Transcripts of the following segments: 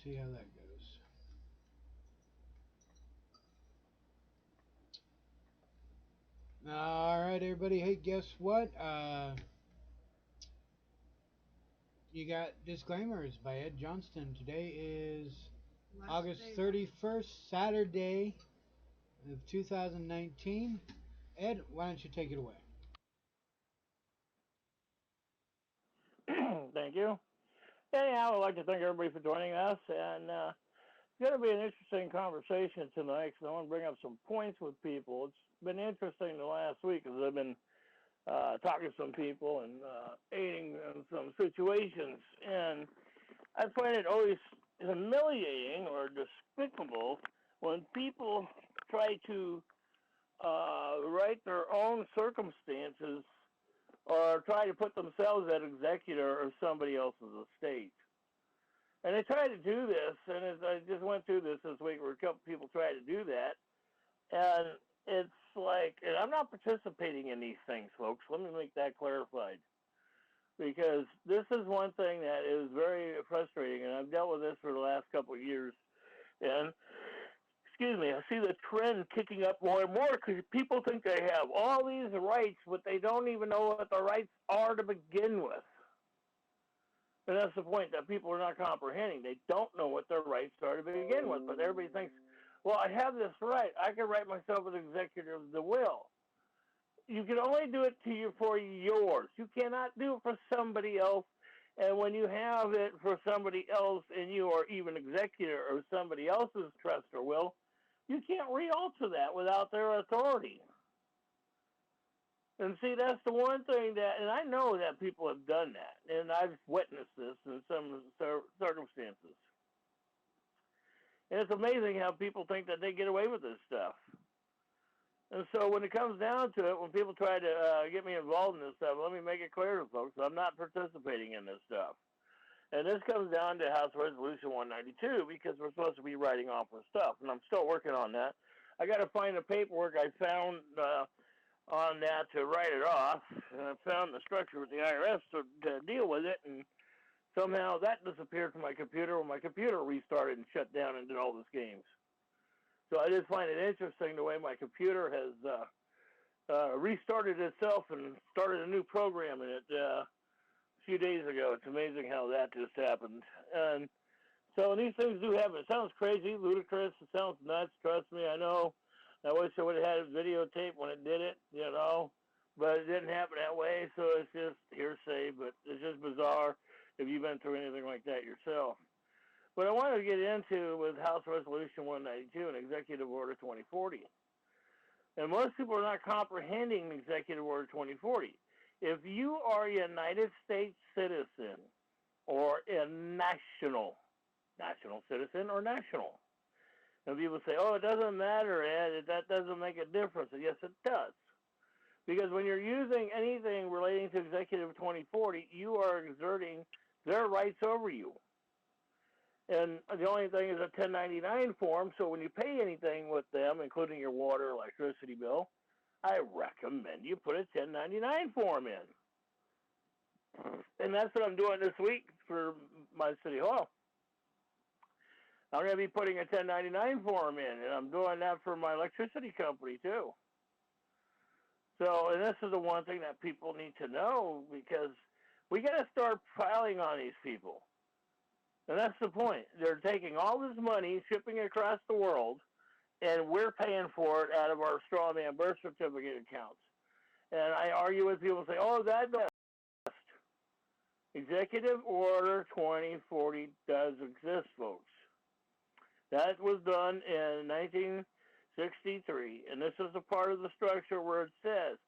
see how that goes. All right, everybody. Hey, guess what? You got disclaimers by Ed Johnston. Today is August 31st, Saturday of 2019. Ed, why don't you take it away? Thank you. Anyhow, I'd like to thank everybody for joining us, and it's going to be an interesting conversation tonight because I want to bring up some points with people. It's been interesting the last week because I've been talking to some people and aiding in some situations, and I find it always humiliating or despicable when people try to write their own circumstances or try to put themselves as executor of somebody else's estate. And they try to do this, and I just went through this week where a couple people tried to do that, and it's like, and I'm not participating in these things, folks. Let me make that clarified. Because this is one thing that is very frustrating, and I've dealt with this for the last couple of years. And, excuse me, I see the trend kicking up more and more because people think they have all these rights, but they don't even know what the rights are to begin with. And that's the point that people are not comprehending. They don't know what their rights are to begin with, but everybody thinks, well, I have this right. I can write myself as executor of the will. You can only do it for yours. You cannot do it for somebody else. And when you have it for somebody else and you are even executor of somebody else's trust or will, you can't re-alter that without their authority. And see, that's the one thing that, and I know that people have done that, and I've witnessed this in some circumstances. And it's amazing how people think that they get away with this stuff. And so when it comes down to it, when people try to get me involved in this stuff, let me make it clear to folks, I'm not participating in this stuff. And this comes down to House Resolution 192 because we're supposed to be writing off our stuff, and I'm still working on that. I got to find the paperwork I found on that to write it off, and I found the structure with the IRS to deal with it, and somehow that disappeared from my computer when my computer restarted and shut down and did all these games. So I just find it interesting the way my computer has restarted itself and started a new program in it a few days ago. It's amazing how that just happened. And so these things do happen. It sounds crazy, ludicrous. It sounds nuts. Trust me, I know. I wish I would have had it videotape when it did it, you know. But it didn't happen that way, so it's just hearsay. But it's just bizarre if you've been through anything like that yourself. What I wanted to get into with House Resolution 192 and Executive Order 2040. And most people are not comprehending Executive Order 2040. If you are a United States citizen or a national citizen or national, and people say, oh, it doesn't matter, Ed, that doesn't make a difference. And yes, it does. Because when you're using anything relating to Executive 2040, you are exerting their rights over you. And the only thing is a 1099 form, so when you pay anything with them, including your water, electricity bill, I recommend you put a 1099 form in. And that's what I'm doing this week for my city hall. I'm going to be putting a 1099 form in, and I'm doing that for my electricity company, too. So, and this is the one thing that people need to know, because we got to start piling on these people. And that's the point. They're taking all this money, shipping it across the world, and we're paying for it out of our straw man birth certificate accounts. And I argue with people and say, oh, that's best. Executive Order 2040 does exist, folks. That was done in 1963, and this is a part of the structure where it says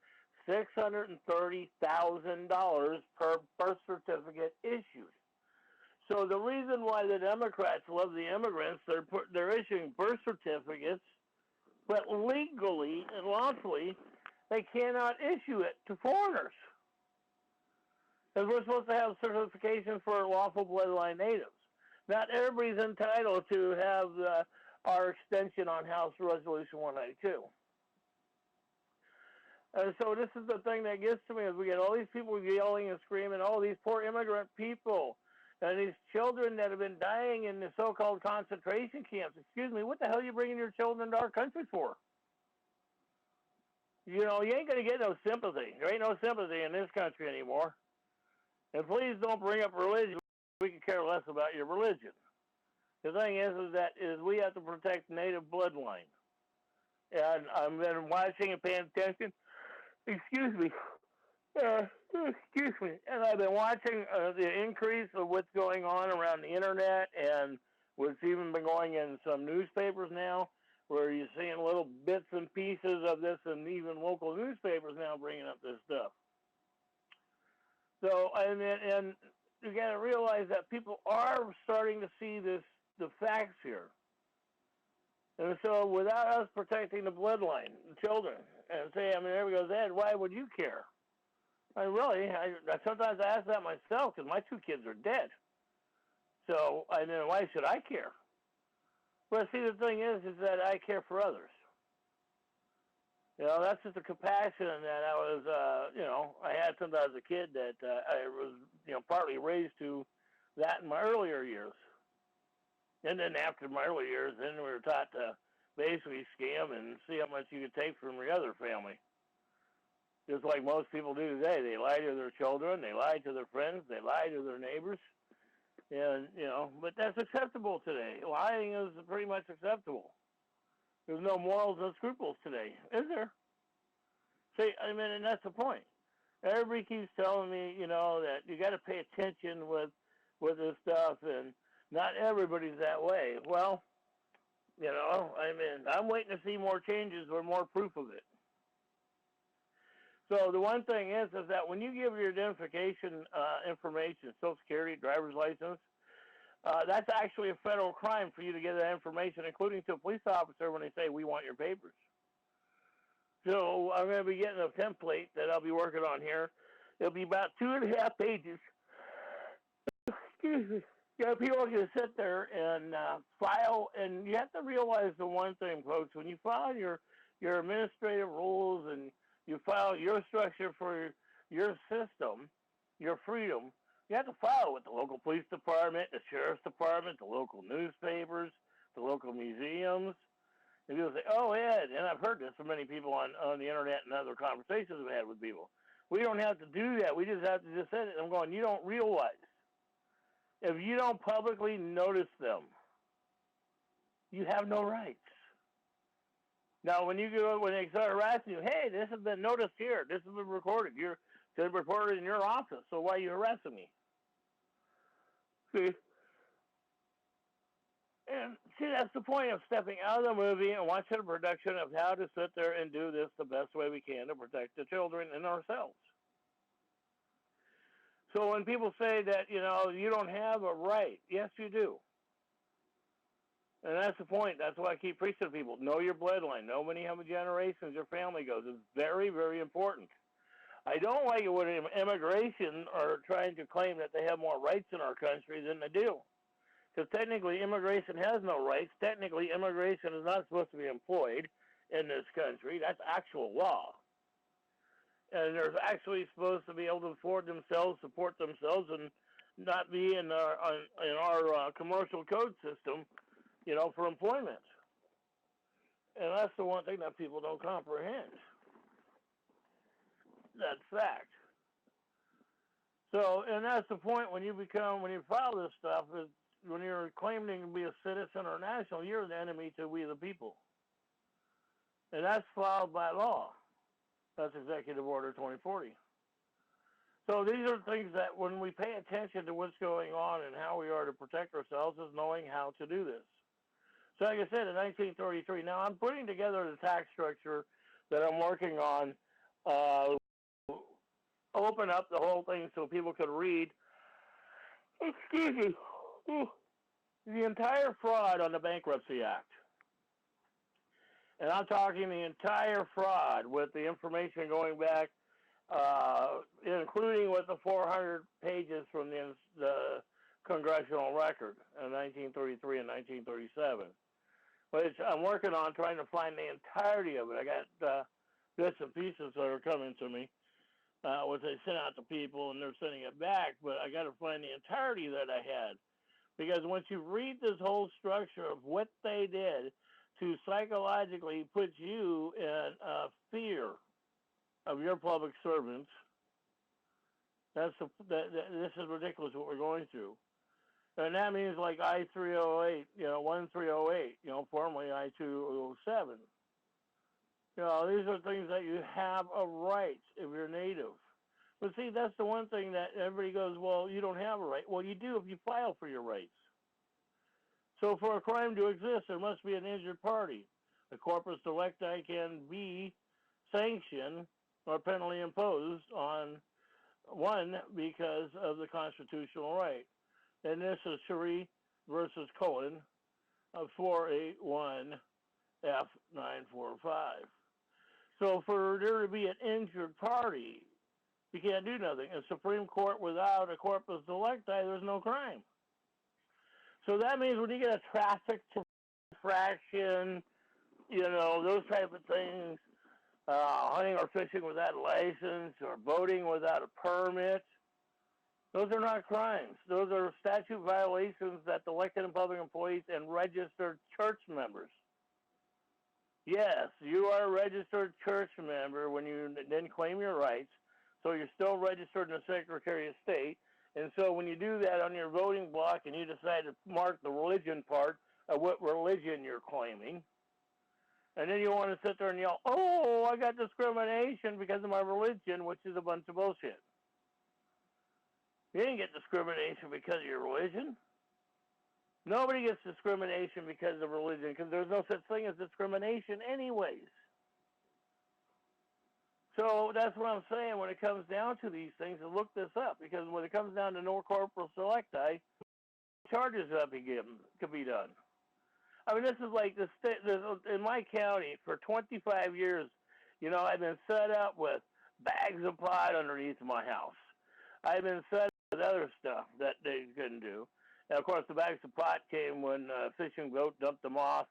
$630,000 per birth certificate issued. So the reason why the Democrats love the immigrants, they're issuing birth certificates, but legally and lawfully, they cannot issue it to foreigners. Because we're supposed to have certification for lawful bloodline natives. Not everybody's entitled to have our extension on House Resolution 192. And so this is the thing that gets to me, is we get all these people yelling and screaming, oh, these poor immigrant people. And these children that have been dying in the so-called concentration camps, excuse me, what the hell are you bringing your children to our country for? You know, you ain't going to get no sympathy. There ain't no sympathy in this country anymore. And please don't bring up religion. We can care less about your religion. The thing is that we have to protect native bloodline. And I've been watching and paying attention. Excuse me. Excuse me. And I've been watching the increase of what's going on around the internet and what's even been going in some newspapers now, where you're seeing little bits and pieces of this, and even local newspapers now bringing up this stuff. So, and you got to realize that people are starting to see the facts here. And so, without us protecting the bloodline, the children, and say, I mean, there we go, Ed, why would you care? I sometimes I ask that myself, because my 2 kids are dead. So, and then why should I care? Well, see, the thing is that I care for others. You know, that's just a compassion that I was, I had since I was a kid, that I was, partly raised to that in my earlier years. And then after my early years, then we were taught to basically scam and see how much you could take from your other family. Just like most people do today. They lie to their children, they lie to their friends, they lie to their neighbors. And, but that's acceptable today. Lying is pretty much acceptable. There's no morals and scruples today, is there? See, I mean, and that's the point. Everybody keeps telling me, that you got to pay attention with this stuff, and not everybody's that way. Well, I'm waiting to see more changes or more proof of it. So the one thing is that when you give your identification information, Social Security, driver's license, that's actually a federal crime for you to get that information, including to a police officer when they say, we want your papers. So I'm going to be getting a template that I'll be working on here. It'll be about 2.5 pages. Excuse me. People are going to sit there and file, and you have to realize the one thing, folks, when you file your administrative rules and you file your structure for your system, your freedom, you have to file with the local police department, the sheriff's department, the local newspapers, the local museums. And people say, oh, Ed, and I've heard this from many people on the internet and other conversations I've had with people. We don't have to do that. We just have to just say it. I'm going, you don't realize. If you don't publicly notice them, you have no rights. Now, when they start harassing you, hey, this has been noticed here. This has been recorded. You're reported in your office. So why are you harassing me? See? And see, that's the point of stepping out of the movie and watching a production of how to sit there and do this the best way we can to protect the children and ourselves. So when people say that, you don't have a right, yes, you do. And that's the point. That's why I keep preaching to people. Know your bloodline. Know how many generations your family goes. It's very, very important. I don't like it when immigration are trying to claim that they have more rights in our country than they do. Because technically, immigration has no rights. Technically, immigration is not supposed to be employed in this country. That's actual law. And they're actually supposed to be able to afford themselves, support themselves, and not be in our commercial code system, for employment. And that's the one thing that people don't comprehend. That's fact. So, and that's the point when you file this stuff, is when you're claiming to be a citizen or national, you're the enemy to we the people. And that's filed by law. That's Executive Order 2040. So these are things that when we pay attention to what's going on and how we are to protect ourselves, is knowing how to do this. So like I said, in 1933, now I'm putting together the tax structure that I'm working on, open up the whole thing so people could read, excuse me, the entire fraud on the Bankruptcy Act. And I'm talking the entire fraud with the information going back, including with the 400 pages from the congressional record in 1933 and 1937. Which I'm working on trying to find the entirety of it. I got bits and pieces that are coming to me. which I sent out to people, and they're sending it back. But I got to find the entirety that I had, because once you read this whole structure of what they did to psychologically put you in fear of your public servants, this is ridiculous what we're going through. And that means like I-308, 1308, formerly I-207. These are things that you have a right if you're native. But see, that's the one thing that everybody goes, well, you don't have a right. Well, you do if you file for your rights. So for a crime to exist, there must be an injured party. The corpus delicti can be sanctioned or penalty imposed on one because of the constitutional right. And this is Sheree versus Cohen of 481 F945. So for there to be an injured party, you can't do nothing. In Supreme Court, without a corpus delicti, there's no crime. So that means when you get a traffic infraction, those type of things, hunting or fishing without a license or boating without a permit, those are not crimes. Those are statute violations that the elected and public employees and registered church members. Yes, you are a registered church member when you then claim your rights, so you're still registered in the Secretary of State. And so when you do that on your voting block and you decide to mark the religion part of what religion you're claiming, and then you want to sit there and yell, oh, I got discrimination because of my religion, which is a bunch of bullshit. You didn't get discrimination because of your religion. Nobody gets discrimination because of religion, because there's no such thing as discrimination anyways. So that's what I'm saying when it comes down to these things, and look this up, because when it comes down to no corporal selecti, charges that could be done. I mean, this is like this in my county for 25 years. I've been set up with bags of pot underneath my house. I've been set up with other stuff that they couldn't do. And of course, the bags of pot came when a fishing boat dumped them off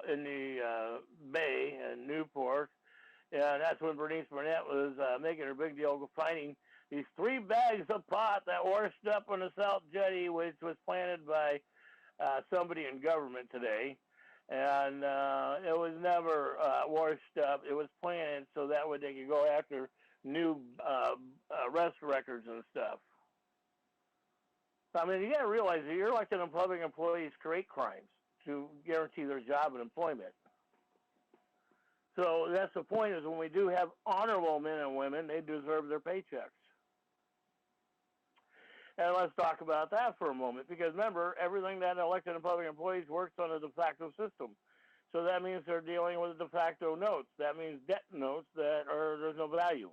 in the bay in Newport. And that's when Bernice Burnett was making her big deal of finding these 3 bags of pot that washed up on the South Jetty, which was planted by somebody in government today. And it was never washed up. It was planted so that way they could go after new arrest records and stuff. I mean, you got to realize that your elected and public employees create crimes to guarantee their job and employment. So that's the point, is when we do have honorable men and women, they deserve their paychecks. And let's talk about that for a moment, because remember, everything that elected and public employees works on a de facto system. So that means they're dealing with de facto notes. That means debt notes that there's no value.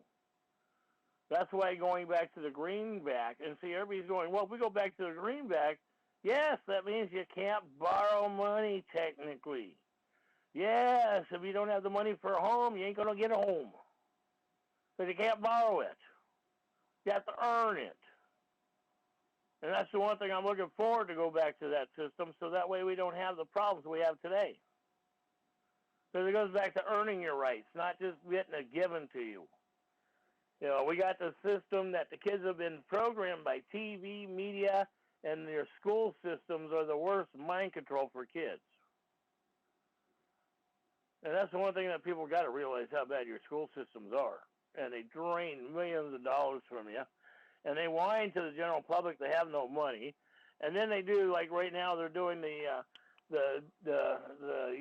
That's why going back to the greenback, and see, everybody's going, well, if we go back to the greenback, yes, that means you can't borrow money technically. Yes, if you don't have the money for a home, you ain't going to get a home. Because you can't borrow it. You have to earn it. And that's the one thing I'm looking forward to go back to that system, so that way we don't have the problems we have today. Because it goes back to earning your rights, not just getting it given to you. We got the system that the kids have been programmed by TV, media, and their school systems are the worst mind control for kids. And that's the one thing that people got to realize, how bad your school systems are. And they drain millions of dollars from you. And they whine to the general public they have no money. And then they do, like right now, they're doing the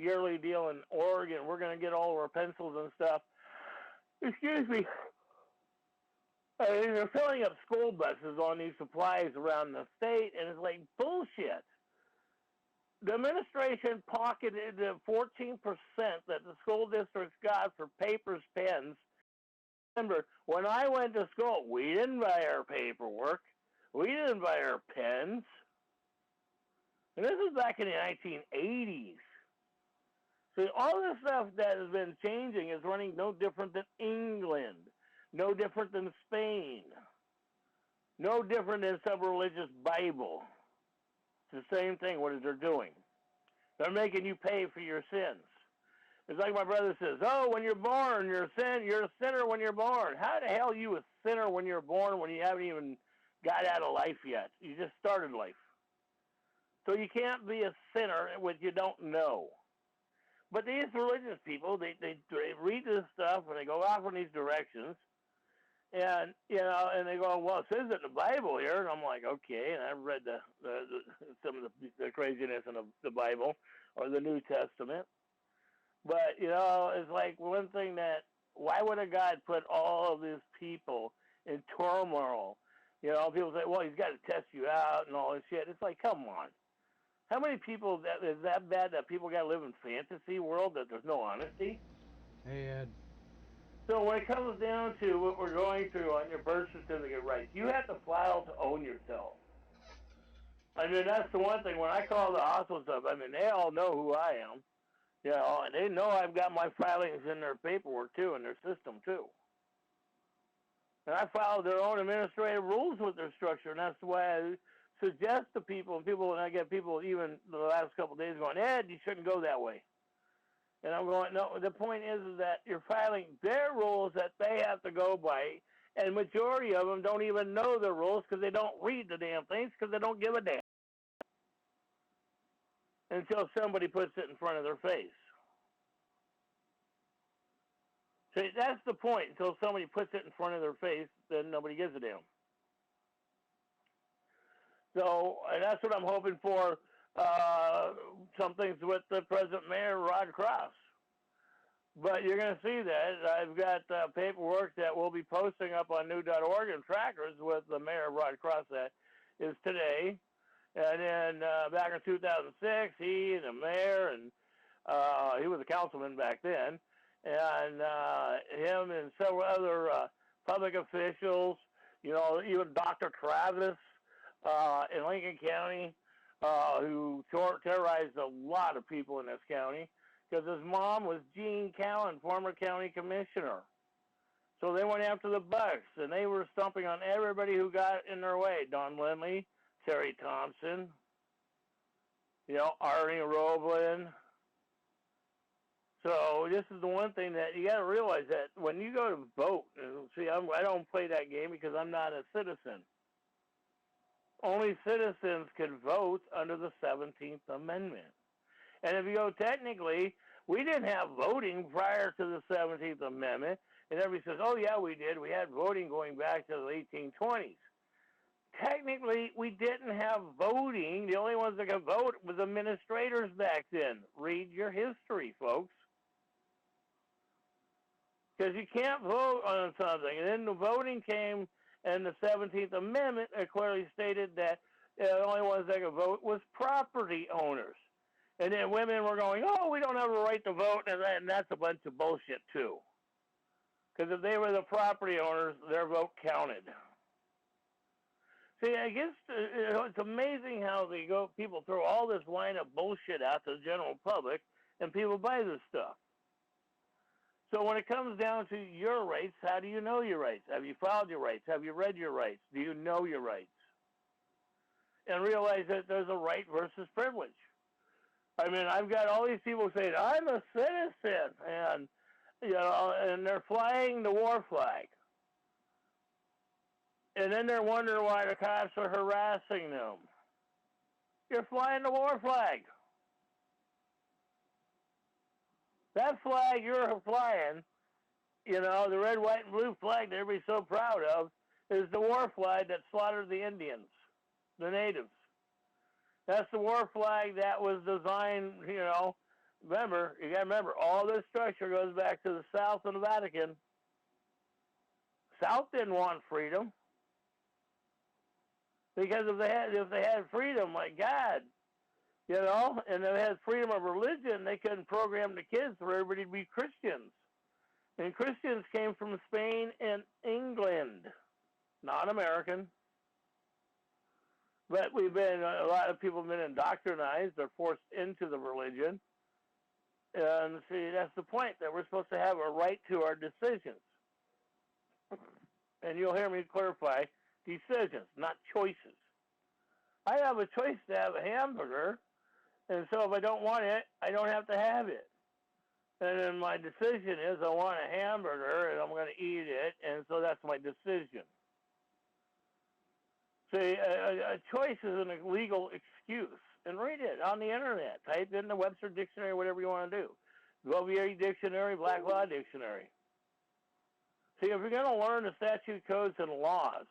yearly deal in Oregon. We're going to get all of our pencils and stuff. Excuse me. They're filling up school buses on these supplies around the state, and it's like bullshit. The administration pocketed the 14% that the school districts got for papers, pens. Remember, when I went to school, we didn't buy our paperwork. We didn't buy our pens. And this is back in the 1980s. So all this stuff that has been changing is running no different than England. No different than Spain. No different than some religious Bible. It's the same thing. What is they're doing? They're making you pay for your sins. It's like my brother says, oh, when you're born, you're a sinner when you're born. How the hell are you a sinner when you're born when you haven't even got out of life yet? You just started life. So you can't be a sinner with you don't know. But these religious people, they read this stuff and they go off in these directions. And, and they go, well, it says it in the Bible here. And I'm like, okay. And I've read some of the craziness in the Bible or the New Testament. But, it's like one thing that, why would a God put all of these people in turmoil? People say, well, he's got to test you out and all this shit. It's like, come on. How many people, is that bad that people got to live in fantasy world that there's no honesty? Hey, Ed. So when it comes down to what we're going through on your birth certificate rights, you have to file to own yourself. I mean, that's the one thing. When I call the hospital stuff, I mean, they all know who I am. And they know I've got my filings in their paperwork, too, in their system, too. And I follow their own administrative rules with their structure, and that's why I suggest to people, and I get people even the last couple of days going, Ed, you shouldn't go that way. And I'm going, no, the point is that you're filing their rules that they have to go by, and majority of them don't even know the rules because they don't read the damn things because they don't give a damn until somebody puts it in front of their face. See, that's the point. Until somebody puts it in front of their face, then nobody gives a damn. So that's what I'm hoping for. Some things with the present mayor, Rod Cross. But you're going to see that. I've got paperwork that we'll be posting up on new.org and trackers with the mayor, Rod Cross, that is today. And then back in 2006, he and the mayor, and he was a councilman back then, and him and several other public officials, even Dr. Travis in Lincoln County, who terrorized a lot of people in this county because his mom was Jean Cowan, former county commissioner. So they went after the bucks, and they were stomping on everybody who got in their way. Don Lindley, Terry Thompson, Arnie Roblin. So this is the one thing that you got to realize, that when you go to vote, and see, I don't play that game because I'm not a citizen. Only citizens can vote under the 17th Amendment. And if you go technically, we didn't have voting prior to the 17th Amendment. And everybody says, oh, yeah, we did. We had voting going back to the 1820s. Technically, we didn't have voting. The only ones that could vote was administrators back then. Read your history, folks. Because you can't vote on something. And then the voting came, and the 17th Amendment clearly stated that the only ones that could vote was property owners. And then women were going, oh, we don't have a right to vote, and that's a bunch of bullshit, too. Because if they were the property owners, their vote counted. See, I guess it's amazing how people throw all this line of bullshit out to the general public, and people buy this stuff. So when it comes down to your rights, how do you know your rights? Have you filed your rights? Have you read your rights? Do you know your rights? And realize that there's a right versus privilege. I mean, I've got all these people saying, I'm a citizen, and, and they're flying the war flag. And then they're wondering why the cops are harassing them. You're flying the war flag. That flag you're flying, the red, white, and blue flag that everybody's so proud of, is the war flag that slaughtered the Indians, the natives. That's the war flag that was designed, Remember, you got to remember, all this structure goes back to the South and the Vatican. South didn't want freedom. Because if they had freedom, my God, and they had freedom of religion, they couldn't program the kids for everybody to be Christians. And Christians came from Spain and England, not American. But a lot of people have been indoctrinized. They're forced into the religion. And see, that's the point, that we're supposed to have a right to our decisions. And you'll hear me clarify, decisions, not choices. I have a choice to have a hamburger, and so if I don't want it, I don't have to have it. And then my decision is I want a hamburger and I'm going to eat it, and so that's my decision. See, a choice is an illegal excuse. And read it on the internet. Type in the Webster Dictionary, whatever you want to do. Globier Dictionary, Black Law Dictionary. See, if you're going to learn the statute, codes, and laws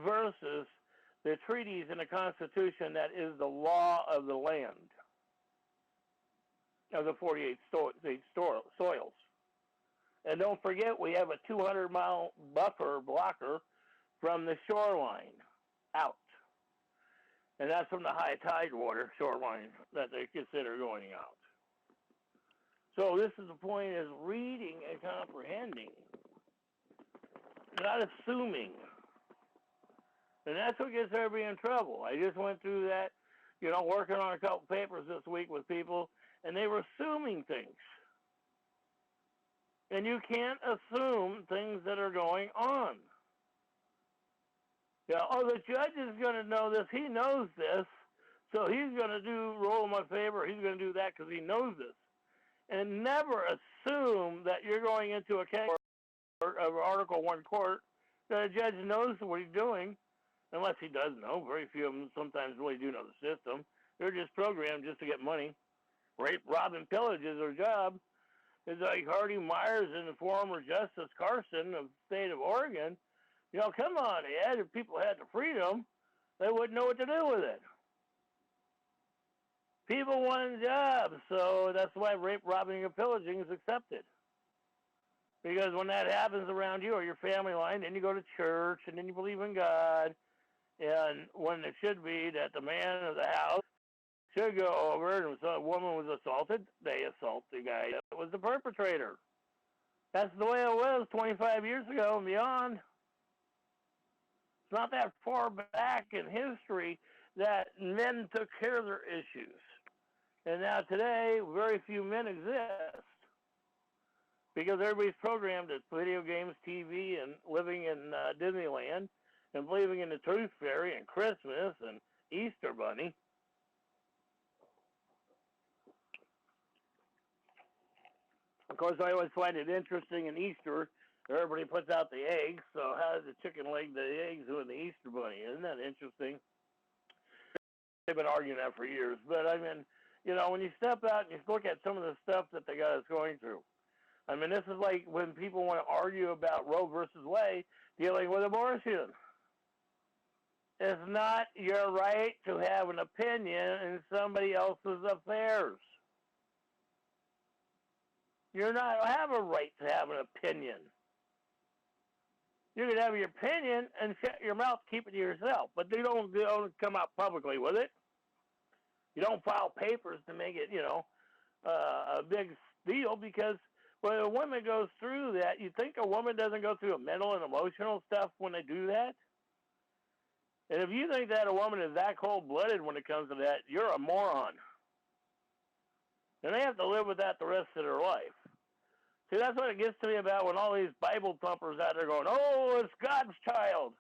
versus the treaties and the Constitution that is the law of the land, of the 48 soils. And don't forget, we have a 200-mile buffer blocker from the shoreline out. And that's from the high tide water shoreline that they consider going out. So this is the point, is reading and comprehending, not assuming. And that's what gets everybody in trouble. I just went through that, working on a couple papers this week with people, and they were assuming things. And you can't assume things that are going on. The judge is going to know this. He knows this, so he's going to rule in my favor. He's going to do that because he knows this. And never assume that you're going into a case of Article 1 court that a judge knows what he's doing, unless he does know. Very few of them sometimes really do know the system. They're just programmed just to get money. Rape, rob, and pillage is their job. It's like Hardy Myers and the former Justice Carson of the state of Oregon. Come on, Ed, if people had the freedom, they wouldn't know what to do with it. People want jobs, so that's why rape, robbing, and pillaging is accepted. Because when that happens around you or your family line, then you go to church, and then you believe in God. And when it should be that the man of the house should go over, and if a woman was assaulted, they assault the guy that was the perpetrator. That's the way it was 25 years ago and beyond. It's not that far back in history that men took care of their issues. And now today, very few men exist because everybody's programmed at video games, TV, and living in Disneyland and believing in the Tooth Fairy and Christmas and Easter Bunny. Of course, I always find it interesting in Easter, everybody puts out the eggs, so how does the chicken lay the eggs with the Easter Bunny? Isn't that interesting? They've been arguing that for years. But, when you step out and you look at some of the stuff that they got us going through, this is like when people want to argue about Roe versus Wade dealing with abortion. It's not your right to have an opinion in somebody else's affairs. You don't have a right to have an opinion. You can have your opinion and shut your mouth, keep it to yourself. But they don't come out publicly with it. You don't file papers to make it, a big deal, because when a woman goes through that, you think a woman doesn't go through a mental and emotional stuff when they do that? And if you think that a woman is that cold-blooded when it comes to that, you're a moron. And they have to live with that the rest of their life. See, that's what it gets to me about when all these Bible thumpers out there going, oh, it's God's child.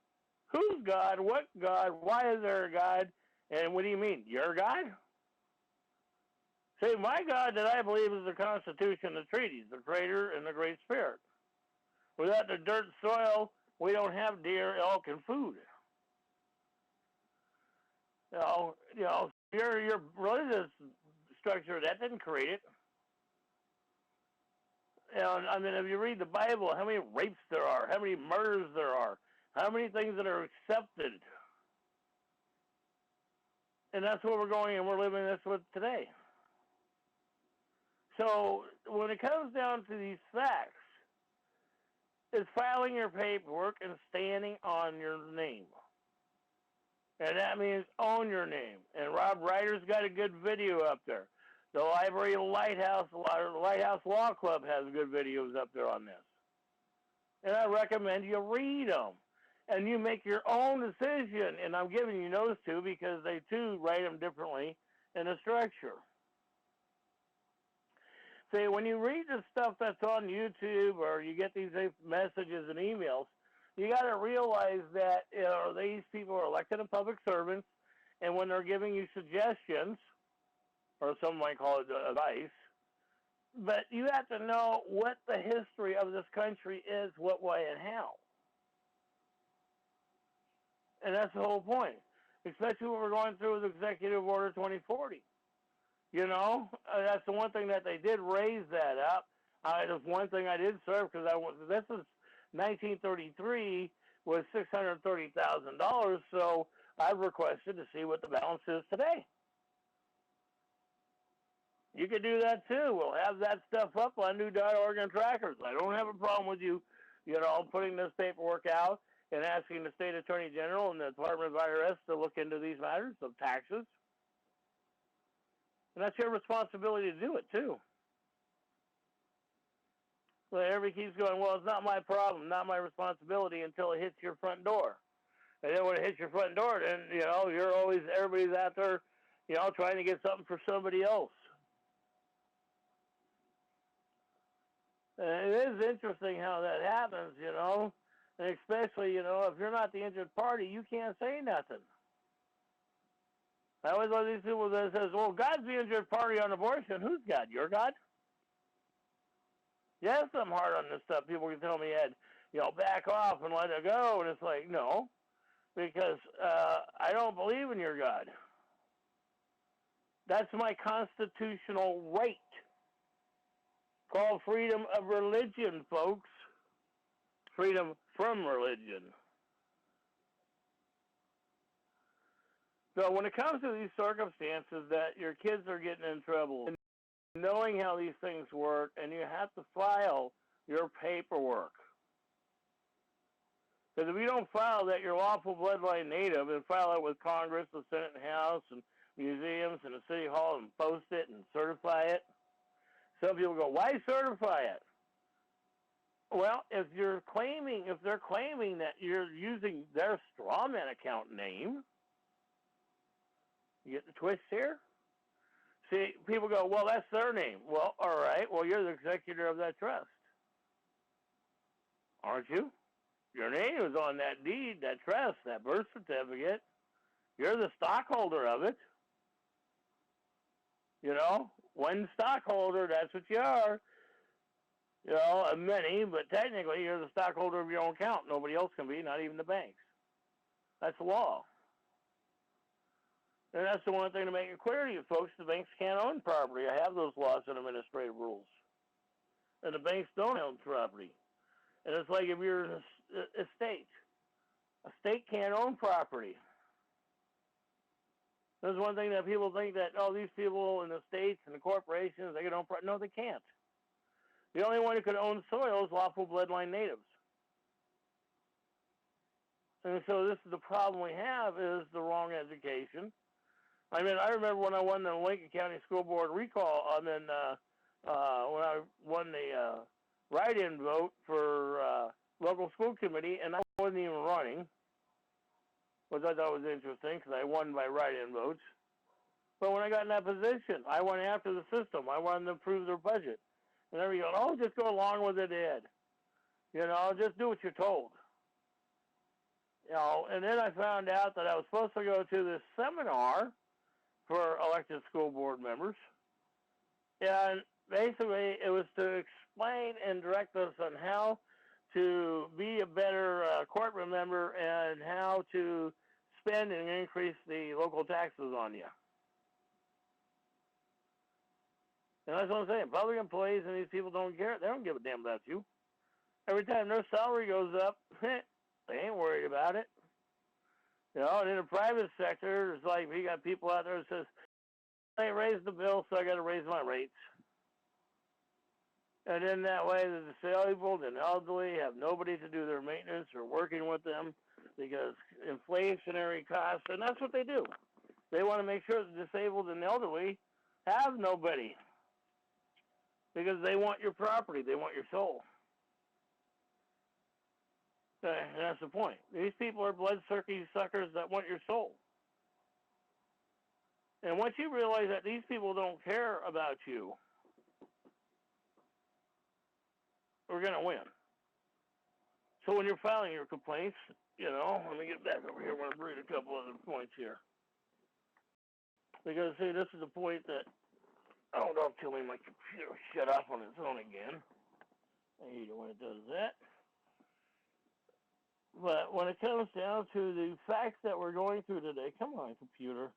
Who's God? What God? Why is there a God? And what do you mean? Your God? See, my God that I believe is the Constitution, the treaties, the Creator, and the Great Spirit. Without the dirt and soil, we don't have deer, elk, and food. Your religious structure, that didn't create it. If you read the Bible, how many rapes there are, how many murders there are, how many things that are accepted. And that's what we're going and we're living this with today. So when it comes down to these facts, it's filing your paperwork and standing on your name. And that means own your name. And Rob Ryder's got a good video up there. The Library Lighthouse Law Club has good videos up there on this. And I recommend you read them. And you make your own decision. And I'm giving you those two because they, too, write them differently in the structure. See, when you read the stuff that's on YouTube or you get these messages and emails, you got to realize that these people are elected and public servants, and when they're giving you suggestions, or some might call it advice, But you have to know what the history of this country is, what, why, and how. And that's the whole point, especially what we're going through with Executive Order 2040. You know, that's the one thing that they did raise that up. It was one thing I did serve because this is 1933 was $630,000, so I've requested to see what the balance is today. You could do that too. We'll have that stuff up on new.org and trackers. I don't have a problem with you, putting this paperwork out and asking the state attorney general and the Department of IRS to look into these matters of taxes. And that's your responsibility to do it too. But everybody keeps going, well, it's not my problem, not my responsibility until it hits your front door. And then when it hits your front door, then, everybody's out there, trying to get something for somebody else. And it is interesting how that happens, and especially, if you're not the injured party, you can't say nothing. I always love these people that says, well, God's the injured party on abortion. Who's God? Your God? Yes, I'm hard on this stuff. People can tell me, Ed, back off and let it go. And it's like, no, because I don't believe in your God. That's my constitutional right. Called freedom of religion, folks. Freedom from religion. So when it comes to these circumstances that your kids are getting in trouble, and knowing how these things work, and you have to file your paperwork. Because if you don't file that you're lawful bloodline native and file it with Congress, the Senate and House, and museums, and the City Hall, and post it and certify it, some people go, why certify it? Well, if they're claiming that you're using their strawman account name, you get the twist here? See, people go, well, that's their name. Well, all right. Well, you're the executor of that trust. Aren't you? Your name is on that deed, that trust, that birth certificate. You're the stockholder of it. One stockholder, that's what you are. Many, but technically you're the stockholder of your own account. Nobody else can be, not even the banks. That's the law. And that's the one thing to make it clear to you folks, the banks can't own property. I have those laws and administrative rules. And the banks don't own property. And it's like if you're an estate. A state can't own property. There's one thing that people think that, these people in the states and the corporations, they can own property. No, they can't. The only one who can own soil is lawful bloodline natives. And so this is the problem we have, is the wrong education. I mean, I remember when I won the Lincoln County School Board recall, when I won the write-in vote for local school committee, and I wasn't even running, which I thought was interesting because I won by write-in votes. But when I got in that position, I went after the system. I wanted to improve their budget. And everybody goes, just go along with it, Ed. Just do what you're told. And then I found out that I was supposed to go to this seminar for elected school board members. And basically, it was to explain and direct us on how to be a better courtroom member and how to spend and increase the local taxes on you. And that's what I'm saying. Public employees and these people don't care. They don't give a damn about you. Every time their salary goes up, they ain't worried about it. And in the private sector, it's like we got people out there that says, they raised the bill, so I got to raise my rates. And in that way, the disabled and elderly have nobody to do their maintenance or working with them because inflationary costs, and that's what they do. They want to make sure the disabled and elderly have nobody because they want your property, they want your soul. And that's the point. These people are blood-sucking suckers that want your soul. And once you realize that these people don't care about you, we're going to win. So when you're filing your complaints, let me get back over here. I want to read a couple other points here. Because, see, this is the point that, don't kill me finally my computer shut off on its own again. I hate it when it does that. But when it comes down to the facts that we're going through today, come on, computer.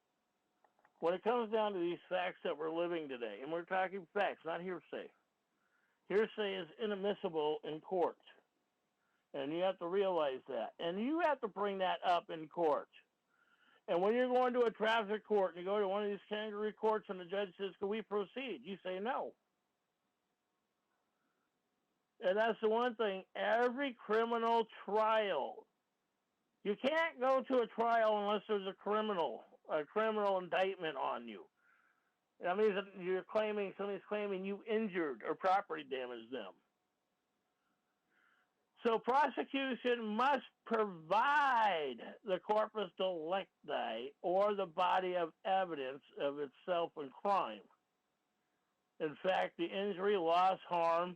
When it comes down to these facts that we're living today, and we're talking facts, not hearsay. Hearsay is inadmissible in court. And you have to realize that. And you have to bring that up in court. And when you're going to a traffic court and you go to one of these kangaroo courts and the judge says, can we proceed? You say no. And that's the one thing. Every criminal trial, you can't go to a trial unless there's a criminal indictment on you. That means that somebody's claiming you injured or property damaged them. So prosecution must provide the corpus delicti, or the body of evidence of itself in crime. In fact, the injury, loss, harm,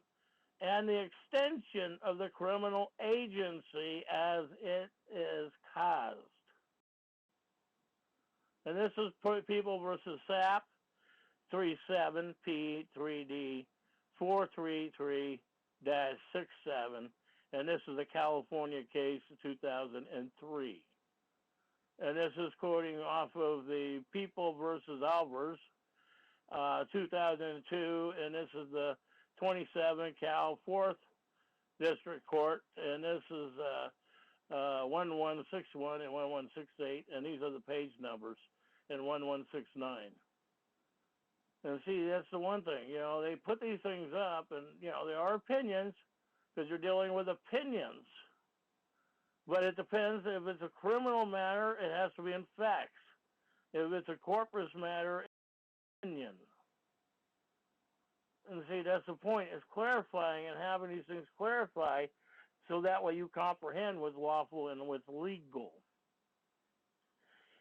and the extension of the criminal agency as it is caused. And this is People versus SAP 37P3D433-67. And this is a California case, 2003. And this is quoting off of the People versus Alvers, 2002, and this is the 27 Cal 4th District Court, and this is 1161 and 1168, and these are the page numbers in 1169. And see, that's the one thing, they put these things up, and, they are opinions, because you're dealing with opinions. But it depends. If it's a criminal matter, it has to be in facts. If it's a corpus matter, opinion. And see, that's the point, is clarifying and having these things clarified so that way you comprehend what's lawful and what's legal.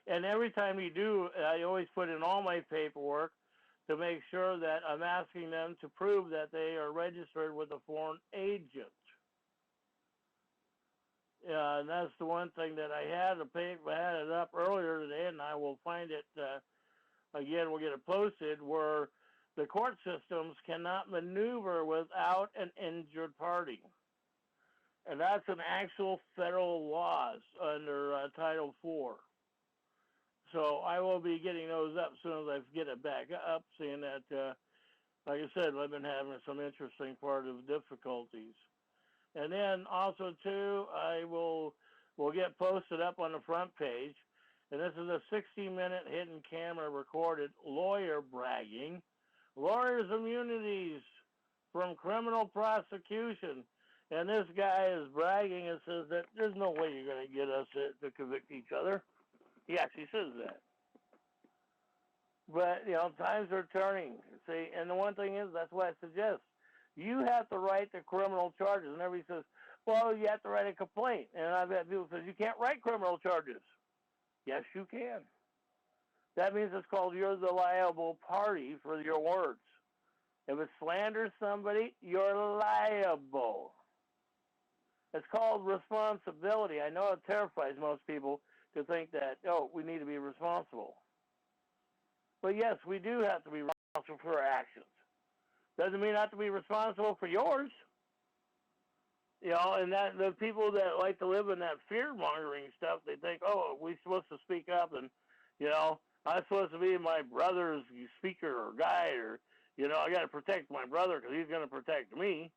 And every time you do, I always put in all my paperwork to make sure that I'm asking them to prove that they are registered with a foreign agent. And that's the one thing that I had it up earlier today, and I will find it again. We'll get it posted, where the court systems cannot maneuver without an injured party, and that's an actual federal laws under Title 4. So I will be getting those up as soon as I get it back up, seeing that, like I said, I've been having some interesting part of difficulties. And then also, too, we'll get posted up on the front page, and this is a 60-minute hidden camera recorded lawyer bragging, lawyers' immunities from criminal prosecution. And this guy is bragging and says that there's no way you're going to get us to convict each other. He actually says that. But, times are turning. See, and the one thing is, that's what I suggest. You have to write the criminal charges. And everybody says, well, you have to write a complaint. And I've had people say, you can't write criminal charges. Yes, you can. That means it's called you're the liable party for your words. If it slanders somebody, you're liable. It's called responsibility. I know it terrifies most people to think that, we need to be responsible. But yes, we do have to be responsible for our actions. Doesn't mean not to be responsible for yours. And that the people that like to live in that fear-mongering stuff, they think, we're supposed to speak up, and, I'm supposed to be my brother's speaker or guide, or, I got to protect my brother because he's going to protect me.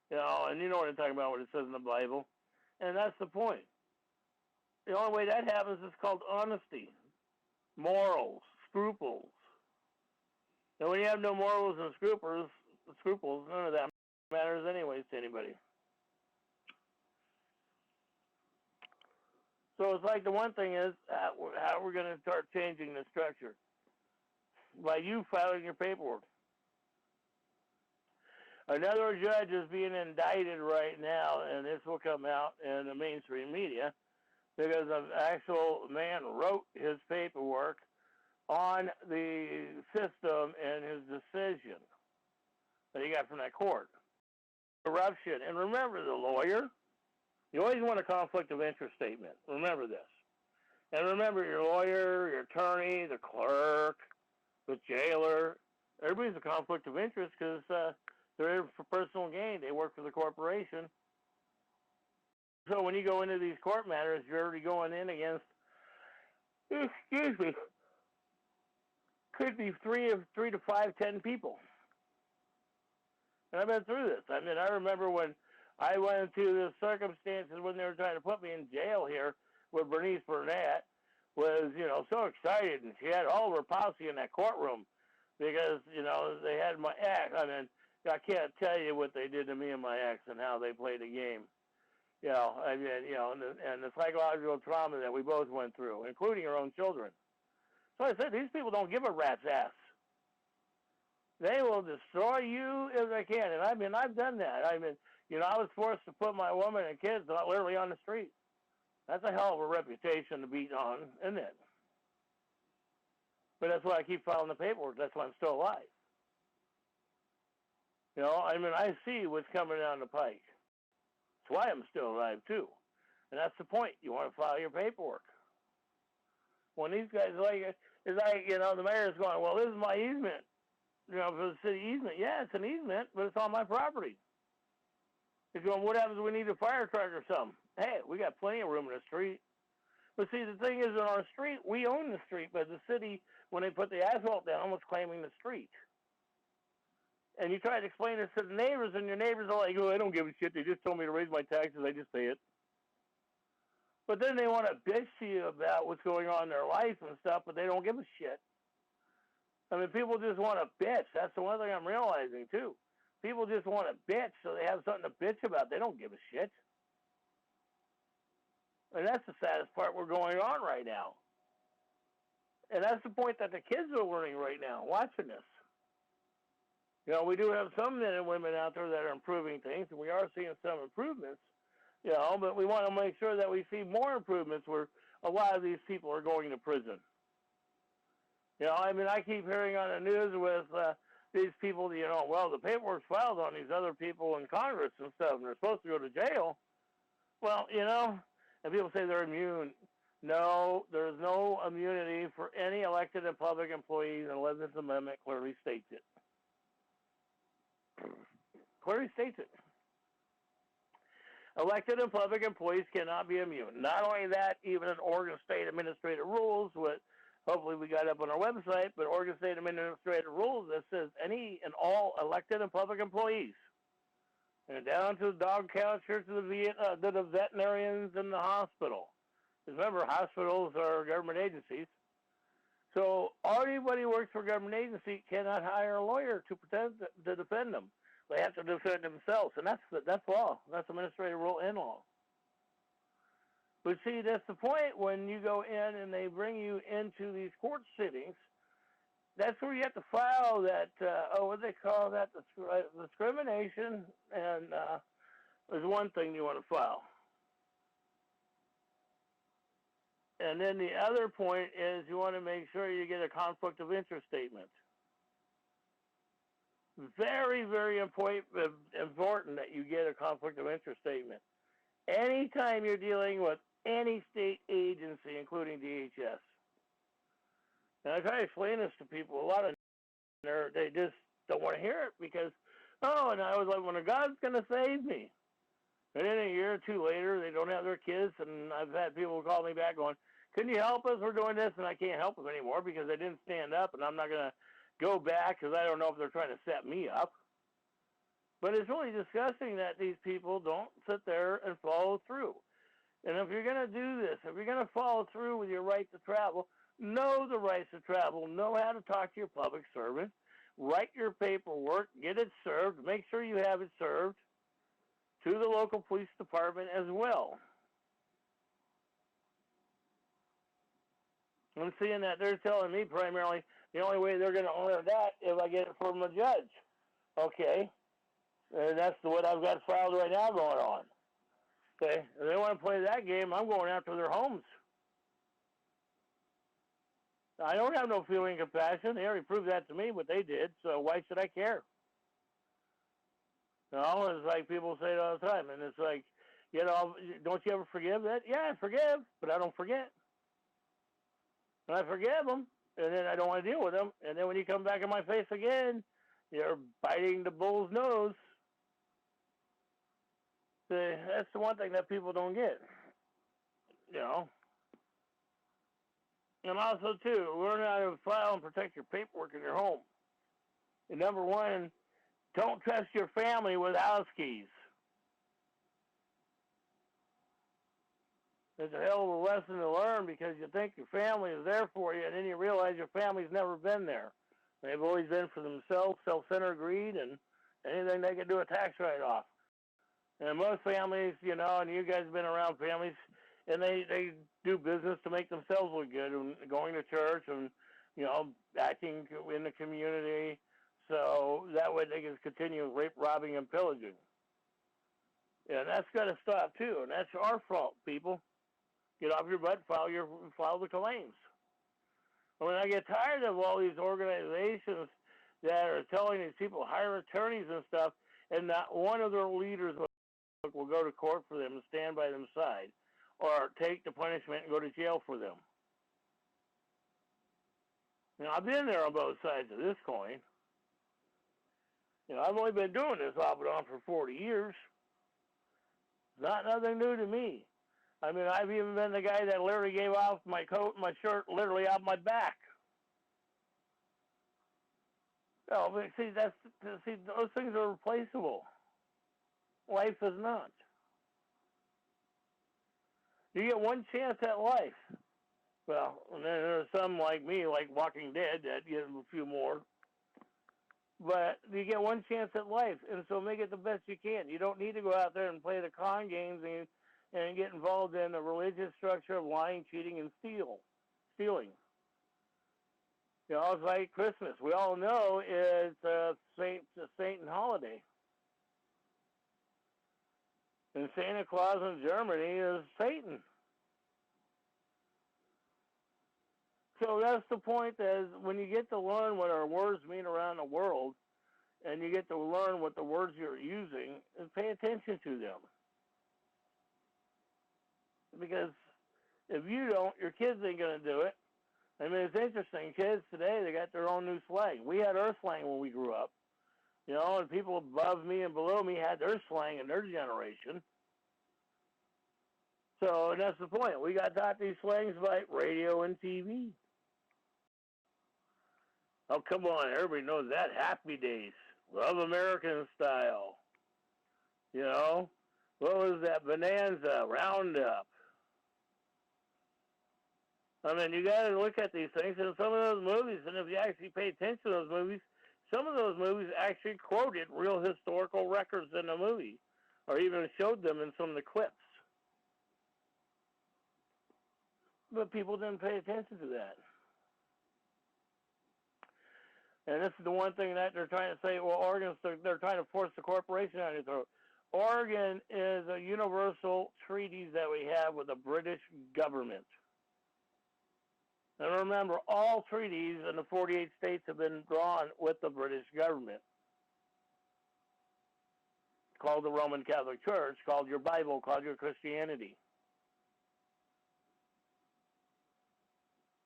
And you know what I'm talking about, what it says in the Bible. And that's the point. The only way that happens is called honesty, morals, scruples. And when you have no morals and scruples, none of that matters anyways to anybody. So it's like the one thing is how we're going to start changing the structure. By you filing your paperwork. Another judge is being indicted right now, and this will come out in the mainstream media, because an actual man wrote his paperwork on the system and his decision that he got from that court. Corruption. And remember, the lawyer, you always want a conflict of interest statement. Remember this. And remember, your lawyer, your attorney, the clerk, the jailer, Everybody's a conflict of interest because they're in for personal gain. They work for the corporation. So when you go into these court matters, you're already going in against, excuse me, could be three to 5, 10 people. And I've been through this. I mean, I remember when I went into the circumstances when they were trying to put me in jail here with Bernice Burnett was, so excited. And she had all of her posse in that courtroom because, they had my ex. I mean, I can't tell you what they did to me and my ex and how they played the game. And the psychological trauma that we both went through, including our own children. So I said, these people don't give a rat's ass. They will destroy you if they can. And I've done that. I was forced to put my woman and kids literally on the street. That's a hell of a reputation to beat on, isn't it? But that's why I keep filing the paperwork. That's why I'm still alive. I see what's coming down the pike. That's why I'm still alive, too. And that's the point. You want to file your paperwork. When these guys it's like, the mayor's going, well, this is my easement. For the city easement. Yeah, it's an easement, but it's on my property. He's going, what happens if we need a fire truck or something? Hey, we got plenty of room in the street. But see, the thing is, in our street, we own the street, but the city, when they put the asphalt down, was claiming the street. And you try to explain this to the neighbors, and your neighbors are like, oh, I don't give a shit. They just told me to raise my taxes. I just pay it. But then they want to bitch to you about what's going on in their life and stuff, but they don't give a shit. I mean, people just want to bitch. That's the one thing I'm realizing, too. People just want to bitch so they have something to bitch about. They don't give a shit. And that's the saddest part we're going on right now. And that's the point that the kids are learning right now, watching this. We do have some men and women out there that are improving things, and we are seeing some improvements, but we want to make sure that we see more improvements where a lot of these people are going to prison. I keep hearing on the news with these people, well, the paperwork's filed on these other people in Congress and stuff, and they're supposed to go to jail. Well, and people say they're immune. No, there's no immunity for any elected and public employees, and the 11th Amendment clearly states it. Clearly states it. Elected and public employees cannot be immune. Not only that, even in Oregon State Administrative Rules, what hopefully we got up on our website, but Oregon State Administrative Rules that says any and all elected and public employees, and down to the dog catchers, to the veterinarians in the hospital. Because remember, hospitals are government agencies. So anybody who works for a government agency cannot hire a lawyer to defend them. They have to defend themselves, and that's law. That's administrative rule and law. But see, that's the point when you go in and they bring you into these court sittings. That's where you have to file that, what do they call that? Discrimination, and there's one thing you want to file. And then the other point is you want to make sure you get a conflict of interest statement. Very, very important that you get a conflict of interest statement. Anytime you're dealing with any state agency, including DHS. And I try to explain this to people. A lot of they just don't want to hear it because, and I was like, well, God's going to save me. And then a year or two later, they don't have their kids, and I've had people call me back going, can you help us? We're doing this, and I can't help them anymore because they didn't stand up, and I'm not going to go back because I don't know if they're trying to set me up. But it's really disgusting that these people don't sit there and follow through. And if you're going to do this, if you're going to follow through with your right to travel, know the rights to travel, know how to talk to your public servant, write your paperwork, get it served, make sure you have it served to the local police department as well. I'm seeing that they're telling me primarily the only way they're going to honor that if I get it from a judge. Okay. And that's what I've got filed right now going on. Okay. If they want to play that game, I'm going after their homes. I don't have no feeling of compassion. They already proved that to me, what they did, so why should I care? It's like people say it all the time, and it's like, don't you ever forgive that? Yeah, I forgive, but I don't forget. And I forgive them, and then I don't want to deal with them. And then when you come back in my face again, you're biting the bull's nose. That's the one thing that people don't get, you know. And also, too, learn how to file and protect your paperwork in your home. And number one, don't trust your family with house keys. It's a hell of a lesson to learn because you think your family is there for you, and then you realize your family's never been there. They've always been for themselves, self-centered greed, and anything they can do a tax write-off. And most families, you know, and you guys have been around families, and they do business to make themselves look good, and going to church and, you know, acting in the community, so that way they can continue rape, robbing, and pillaging. And that's got to stop, too, and that's our fault, people. Get off your butt, file the claims. When I get tired of all these organizations that are telling these people hire attorneys and stuff, and not one of their leaders will go to court for them and stand by their side, or take the punishment and go to jail for them. Now, I've been there on both sides of this coin. You know, I've only been doing this off and on for 40 years. It's not nothing new to me. I mean, I've even been the guy that literally gave off my coat and my shirt literally off my back. No, but see, those things are replaceable. Life is not. You get one chance at life. Well, and then there's some like me, like Walking Dead, that get a few more. But you get one chance at life, and so make it the best you can. You don't need to go out there and play the con games and get involved in the religious structure of lying, cheating, and stealing. You know, it's like Christmas. We all know it's a Satan holiday. And Santa Claus in Germany is Satan. So that's the point, is when you get to learn what our words mean around the world, and you get to learn what the words you're using, and pay attention to them. Because if you don't, your kids ain't going to do it. I mean, it's interesting. Kids today, they got their own new slang. We had our slang when we grew up. You know, and people above me and below me had their slang in their generation. So, and that's the point. We got taught these slangs by radio and TV. Oh, come on. Everybody knows that. Happy Days. Love American Style. You know? What was that? Bonanza. Roundup. I mean, you got to look at these things, and some of those movies, and if you actually pay attention to those movies, some of those movies actually quoted real historical records in the movie, or even showed them in some of the clips. But people didn't pay attention to that. And this is the one thing that they're trying to say, well, Oregon's, they're trying to force the corporation on your throat. Oregon is a universal treaties that we have with the British government. And remember, all treaties in the 48 states have been drawn with the British government. Called the Roman Catholic Church, called your Bible, called your Christianity.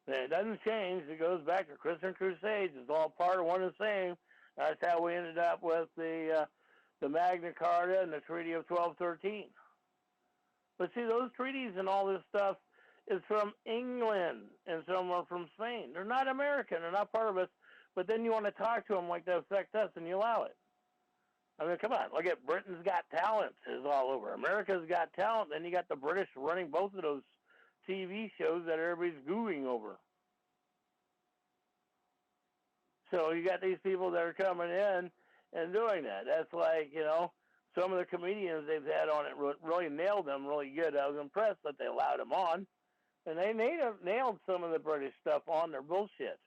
And it doesn't change. It goes back to Christian Crusades. It's all part of one and the same. That's how we ended up with the Magna Carta and the Treaty of 1213. But see, those treaties and all this stuff is from England, and some are from Spain. They're not American. They're not part of us. But then you want to talk to them like they affect us, and you allow it. I mean, come on. Look at Britain's Got Talent is all over. America's Got Talent. Then you got the British running both of those TV shows that everybody's gooing over. So you got these people that are coming in and doing that. That's like, you know, some of the comedians they've had on it really nailed them really good. I was impressed that they allowed them on. And they nailed some of the British stuff on their bullshit.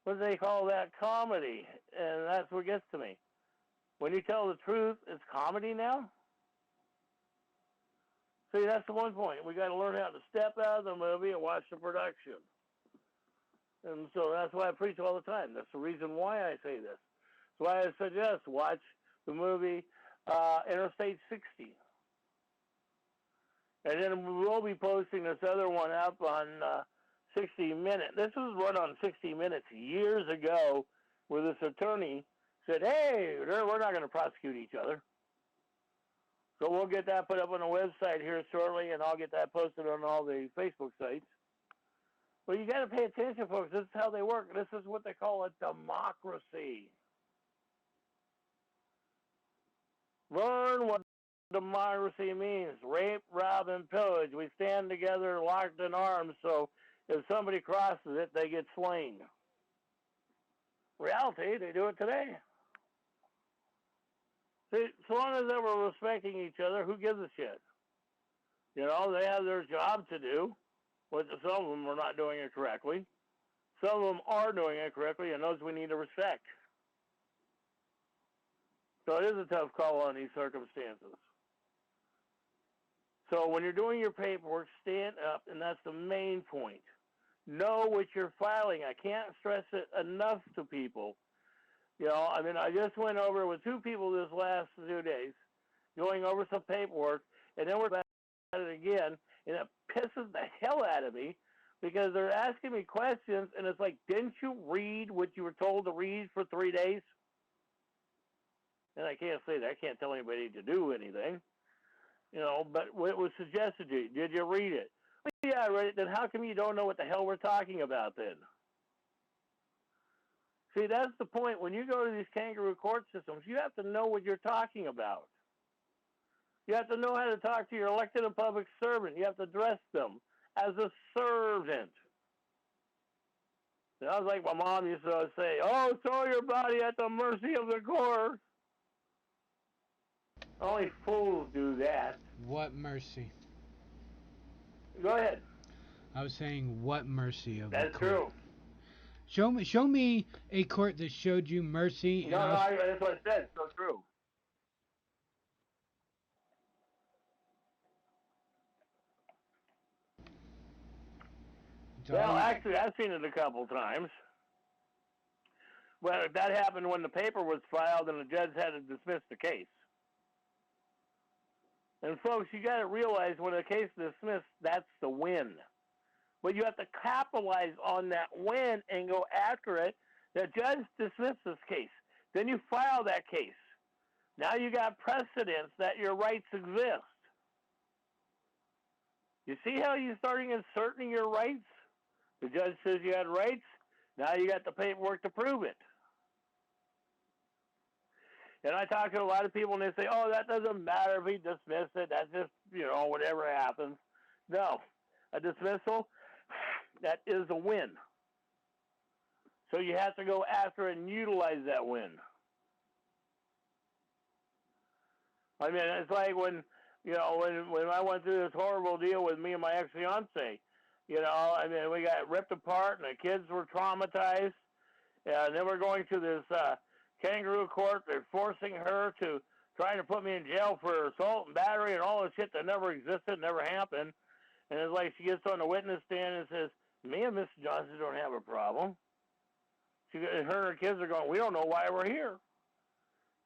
What do they call that? Comedy. And that's what gets to me. When you tell the truth, it's comedy now? See, that's the one point. We got to learn how to step out of the movie and watch the production. And so that's why I preach all the time. That's the reason why I say this. That's why I suggest watch the movie Interstate 60. And then we'll be posting this other one up on 60 Minutes. This was run on 60 Minutes years ago, where this attorney said, hey, we're not going to prosecute each other. So we'll get that put up on the website here shortly, and I'll get that posted on all the Facebook sites. But you got to pay attention, folks. This is how they work. This is what they call a democracy. Learn what democracy means. Rape, rob, and pillage. We stand together locked in arms, so if somebody crosses it, they get slain. Reality, they do it today. See, so long as they were respecting each other, who gives a shit? You know, they have their job to do, but some of them are not doing it correctly. Some of them are doing it correctly, and those we need to respect. So it is a tough call on these circumstances. So when you're doing your paperwork, stand up, and that's the main point. Know what you're filing. I can't stress it enough to people. You know, I mean, I just went over with 2 people this last 2 days, going over some paperwork, and then we're back at it again, and it pisses the hell out of me because they're asking me questions, and it's like, didn't you read what you were told to read for 3 days? And I can't say that. I can't tell anybody to do anything. You know, but what was suggested to you, did you read it? Well, yeah, I read it. Then how come you don't know what the hell we're talking about then? See, that's the point. When you go to these kangaroo court systems, you have to know what you're talking about. You have to know how to talk to your elected and public servant. You have to address them as a servant. Sounds like my mom used to say, oh, throw your body at the mercy of the court. Only fools do that. What mercy? Go ahead. I was saying, what mercy of That's the court? true. Show me a court that showed you mercy. No, that's what I said. It's so true. Well, actually, I've seen it a couple times. Well, that happened when the paper was filed and the judge had to dismiss the case. And folks, you got to realize when a case is dismissed, that's the win. But you have to capitalize on that win and go after it. The judge dismissed this case. Then you file that case. Now you got precedence that your rights exist. You see how you're starting asserting your rights? The judge says you had rights. Now you got the paperwork to prove it. And I talk to a lot of people, and they say, oh, that doesn't matter if he dismissed it. That's just, you know, whatever happens. No. A dismissal, that is a win. So you have to go after and utilize that win. I mean, it's like when, you know, when I went through this horrible deal with me and my ex-fiance, you know, I mean, we got ripped apart, and the kids were traumatized. And then we're going to this kangaroo court. They're forcing her to trying to put me in jail for assault and battery and all the shit that never existed, never happened. And it's like she gets on the witness stand and says, me and Mr. Johnson don't have a problem. Her and her kids are going, we don't know why we're here.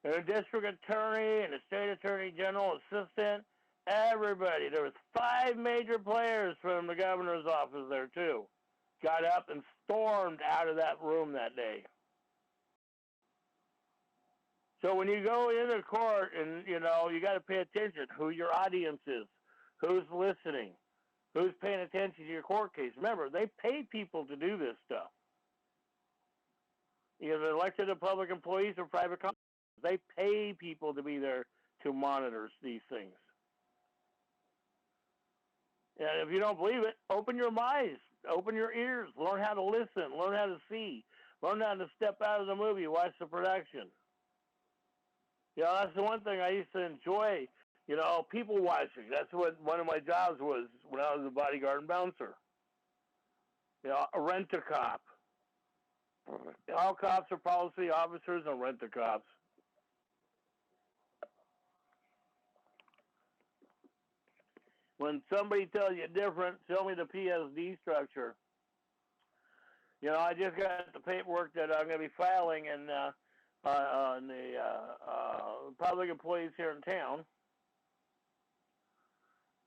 And the district attorney and the state attorney general, assistant, everybody. There was 5 major players from the governor's office there, too. Got up and stormed out of that room that day. So when you go into court and, you know, you got to pay attention who your audience is, who's listening, who's paying attention to your court case. Remember, they pay people to do this stuff. Either elected or public employees or private companies. They pay people to be there to monitor these things. And if you don't believe it, open your eyes, open your ears, learn how to listen, learn how to see, learn how to step out of the movie, watch the production. You know, that's the one thing I used to enjoy, you know, people watching. That's what one of my jobs was when I was a bodyguard and bouncer. You know, a rent-a-cop. All cops are policy officers and rent-a-cops. When somebody tells you different, show me the PSD structure. You know, I just got the paperwork that I'm going to be filing on the public employees here in town.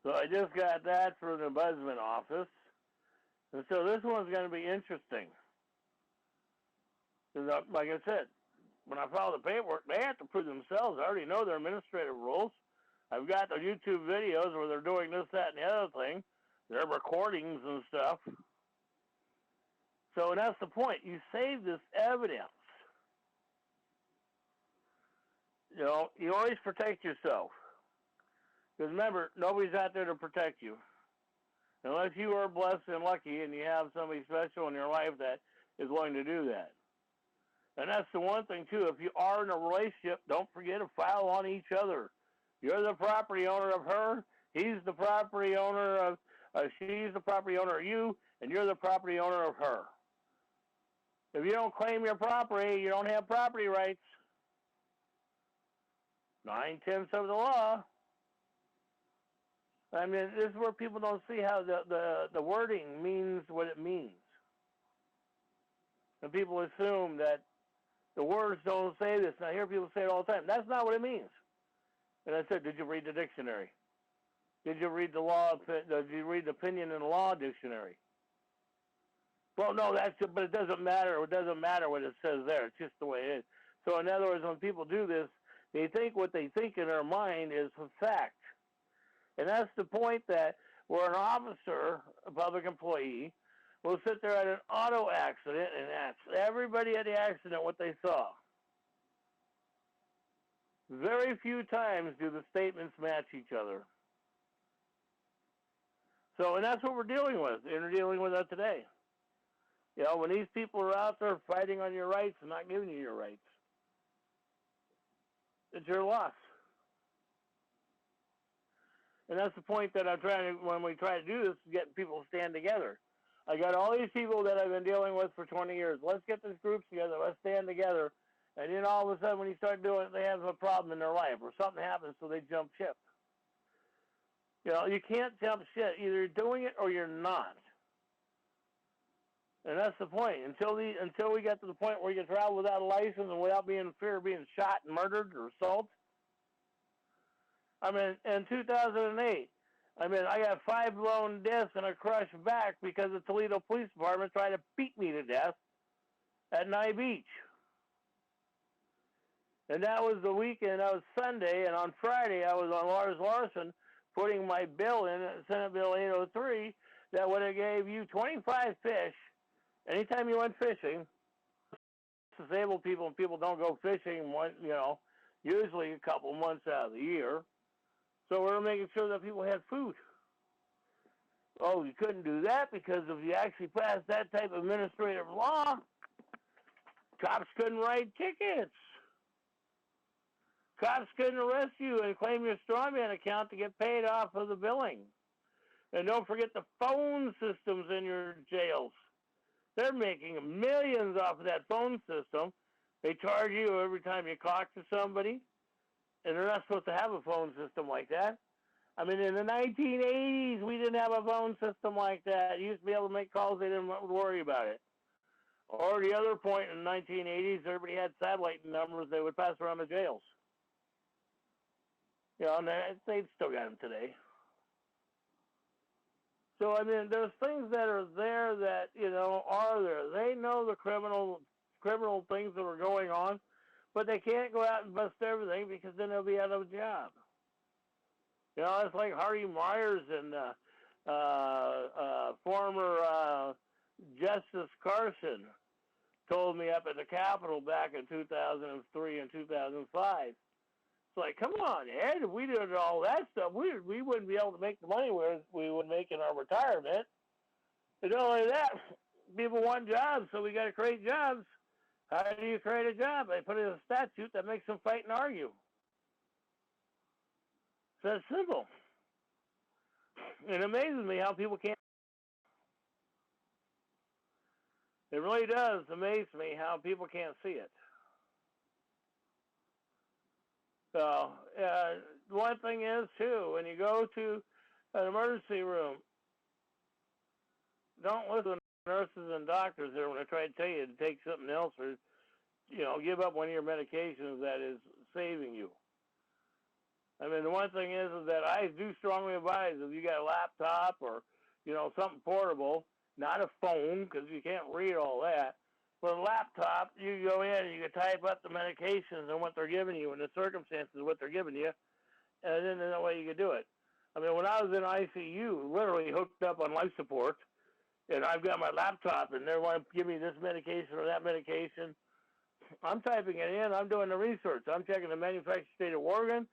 So I just got that from the ombudsman office. And so this one's going to be interesting. Because, like I said, when I file the paperwork, they have to prove themselves. I already know their administrative rules. I've got the YouTube videos where they're doing this, that, and the other thing. Their recordings and stuff. So, and that's the point. You save this evidence. You know, you always protect yourself. Because remember, nobody's out there to protect you. Unless you are blessed and lucky and you have somebody special in your life that is willing to do that. And that's the one thing, too. If you are in a relationship, don't forget to file on each other. You're the property owner of her. He's the property owner of, she's the property owner of you, and you're the property owner of her. If you don't claim your property, you don't have property rights. 9/10 of the law. I mean, this is where people don't see how the wording means what it means. And people assume that the words don't say this. And I hear people say it all the time. That's not what it means. And I said, did you read the dictionary? Did you read the law? Did you read the opinion in the law dictionary? Well, no, but it doesn't matter. It doesn't matter what it says there. It's just the way it is. So in other words, when people do this, they think what they think in their mind is a fact. And that's the point, that where an officer, a public employee, will sit there at an auto accident and ask everybody at the accident what they saw. Very few times do the statements match each other. So, and that's what we're dealing with, and we're dealing with that today. You know, when these people are out there fighting on your rights and not giving you your rights, it's your loss. And that's the point that I'm trying to, when we try to do this, is get people to stand together. I got all these people that I've been dealing with for 20 years. Let's get this group together. Let's stand together. And then all of a sudden, when you start doing it, they have a problem in their life, or something happens, so they jump ship. You know, you can't jump ship. Either you're doing it or you're not. And that's the point. Until we get to the point where you can travel without a license and without being in fear of being shot and murdered or assaulted. I mean, in 2008, I got 5 blown discs and a crushed back because the Toledo Police Department tried to beat me to death at Nye Beach. And that was the weekend. That was Sunday, and on Friday I was on Lars Larson putting my bill in, Senate Bill 803, that would have gave you 25 fish anytime you went fishing. Disabled people and people don't go fishing, you know, usually a couple months out of the year. So we're making sure that people had food. Oh, you couldn't do that because if you actually passed that type of administrative law, cops couldn't write tickets. Cops couldn't arrest you and claim your strawman account to get paid off of the billing. And don't forget the phone systems in your jails. They're making millions off of that phone system. They charge you every time you talk to somebody. And they're not supposed to have a phone system like that. I mean, in the 1980s, we didn't have a phone system like that. You used to be able to make calls. They didn't worry about it. Or the other point, in the 1980s, everybody had satellite numbers they would pass around the jails. You know, and they've still got them today. So, I mean, there's things that are there that, you know, are there. They know the criminal things that are going on, but they can't go out and bust everything because then they'll be out of a job. You know, it's like Harvey Myers and former Justice Carson told me up at the Capitol back in 2003 and 2005. It's like, come on, Ed, if we did all that stuff, we wouldn't be able to make the money we would make in our retirement. And not only that, people want jobs, so we got to create jobs. How do you create a job? They put in a statute that makes them fight and argue. So it's simple. It amazes me how people can't. It really does amaze me how people can't see it. So, one thing is, too, when you go to an emergency room, don't listen to nurses and doctors there when they try to tell you to take something else or, you know, give up one of your medications that is saving you. I mean, the one thing is that I do strongly advise if you got a laptop or, you know, something portable, not a phone because you can't read all that. With a laptop, you go in and you can type up the medications and what they're giving you and the circumstances of what they're giving you, and then that way you can do it. I mean, when I was in ICU, literally hooked up on life support, and I've got my laptop, and they want to give me this medication or that medication, I'm typing it in. I'm doing the research. I'm checking the manufacturer state of origin.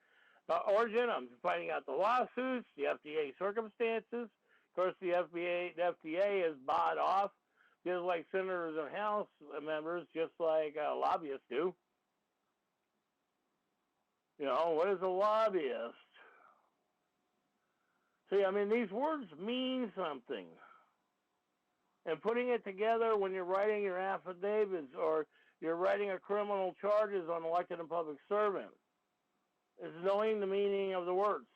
I'm finding out the lawsuits, the FDA circumstances. Of course, the FDA is bought off, just like senators and House members, just like lobbyists do. You know, what is a lobbyist? See, I mean, these words mean something. And putting it together when you're writing your affidavits or you're writing a criminal charges on elected and public servant is knowing the meaning of the words.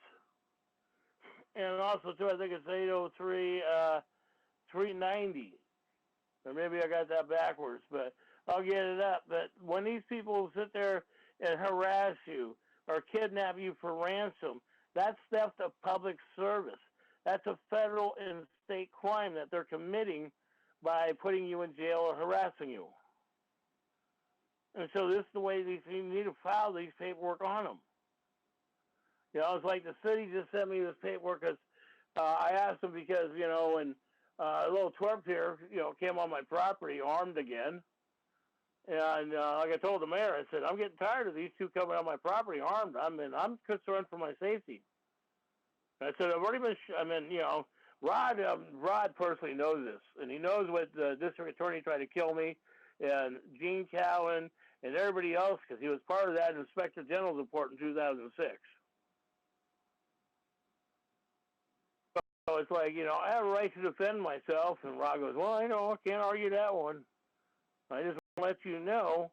And also, too, I think it's 302390. Or maybe I got that backwards, but I'll get it up. But when these people sit there and harass you or kidnap you for ransom, that's theft of public service. That's a federal and state crime that they're committing by putting you in jail or harassing you. And so this is the way you need to file these paperwork on them. You know, it's like the city just sent me this paperwork because I asked them because, you know, when a little twerp here, you know, came on my property armed again. And like I told the mayor, I said, I'm getting tired of these two coming on my property armed. I'm concerned for my safety. And I said, I've already been, you know, Rod personally knows this. And he knows what the district attorney tried to kill me and Gene Cowan and everybody else because he was part of that Inspector General's report in 2006. So it's like, you know, I have a right to defend myself. And Rod goes, well, I know, I can't argue that one. I just want to let you know,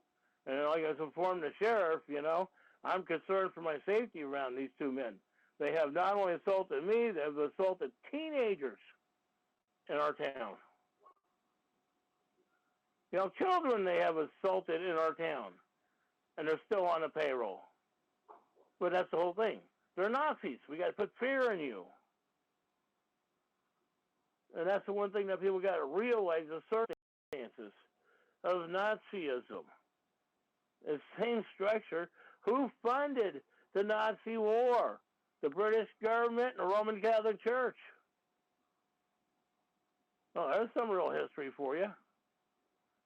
and like I was informed the sheriff, you know, I'm concerned for my safety around these two men. They have not only assaulted me, they have assaulted teenagers in our town. You know, children they have assaulted in our town, and they're still on the payroll. But that's the whole thing. They're Nazis. We got to put fear in you. And that's the one thing that people got to realize, the circumstances of Nazism. The same structure. Who funded the Nazi war? The British government and the Roman Catholic Church. Oh, there's some real history for you.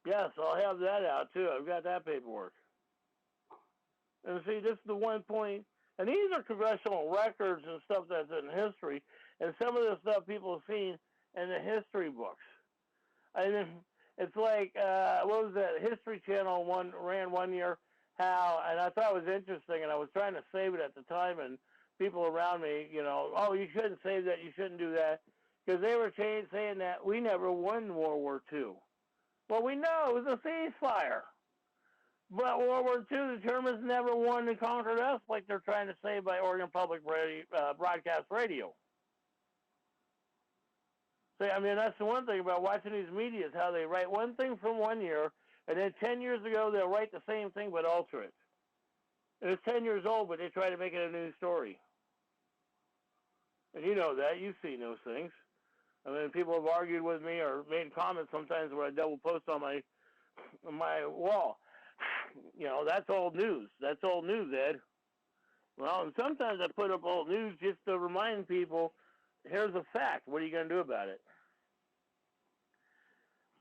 Yes, I'll have that out too. I've got that paperwork. And see, this is the one point, and these are congressional records and stuff that's in history, and some of the stuff people have seen in the history books. And then it's like, what was that? History Channel ran one year, how, and I thought it was interesting, and I was trying to save it at the time, and people around me, you know, oh, you shouldn't save that, you shouldn't do that, because they were saying that we never won World War II. Well, we know it was a ceasefire. But World War II, the Germans never won and conquered us like they're trying to say by Oregon Public Broadcast Radio. See, I mean, that's the one thing about watching these media is how they write one thing from 1 year, and then 10 years ago they'll write the same thing but alter it. And it's 10 years old, but they try to make it a new story. And you know that. You've seen those things. I mean, people have argued with me or made comments sometimes where I double post on my wall. You know, that's old news. That's old news, Ed. Well, and sometimes I put up old news just to remind people, here's a fact. What are you going to do about it?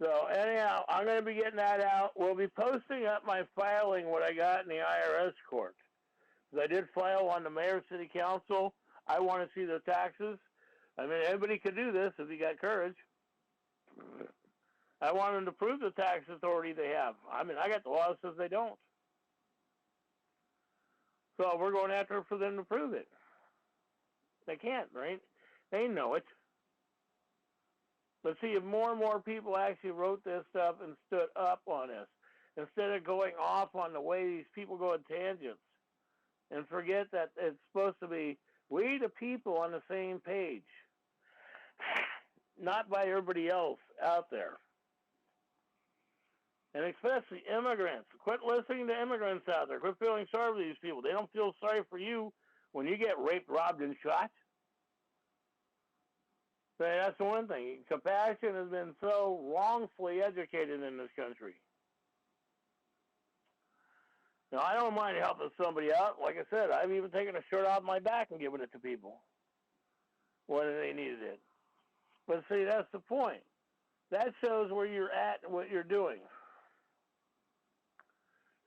So, anyhow, I'm going to be getting that out. We'll be posting up my filing, what I got in the IRS court. Because I did file on the mayor, city council. I want to see the taxes. I mean, anybody could do this if you got courage. I want them to prove the tax authority they have. I mean, I got the law that says they don't. So we're going after for them to prove it. They can't, right? They know it. But see, if more and more people actually wrote this stuff and stood up on this, instead of going off on the way these people go in tangents, and forget that it's supposed to be we the people on the same page, not by everybody else out there. And especially immigrants. Quit listening to immigrants out there. Quit feeling sorry for these people. They don't feel sorry for you when you get raped, robbed, and shot. So that's the one thing. Compassion has been so wrongfully educated in this country. Now, I don't mind helping somebody out. Like I said, I've even taken a shirt off my back and given it to people when they needed it. But see, that's the point. That shows where you're at and what you're doing.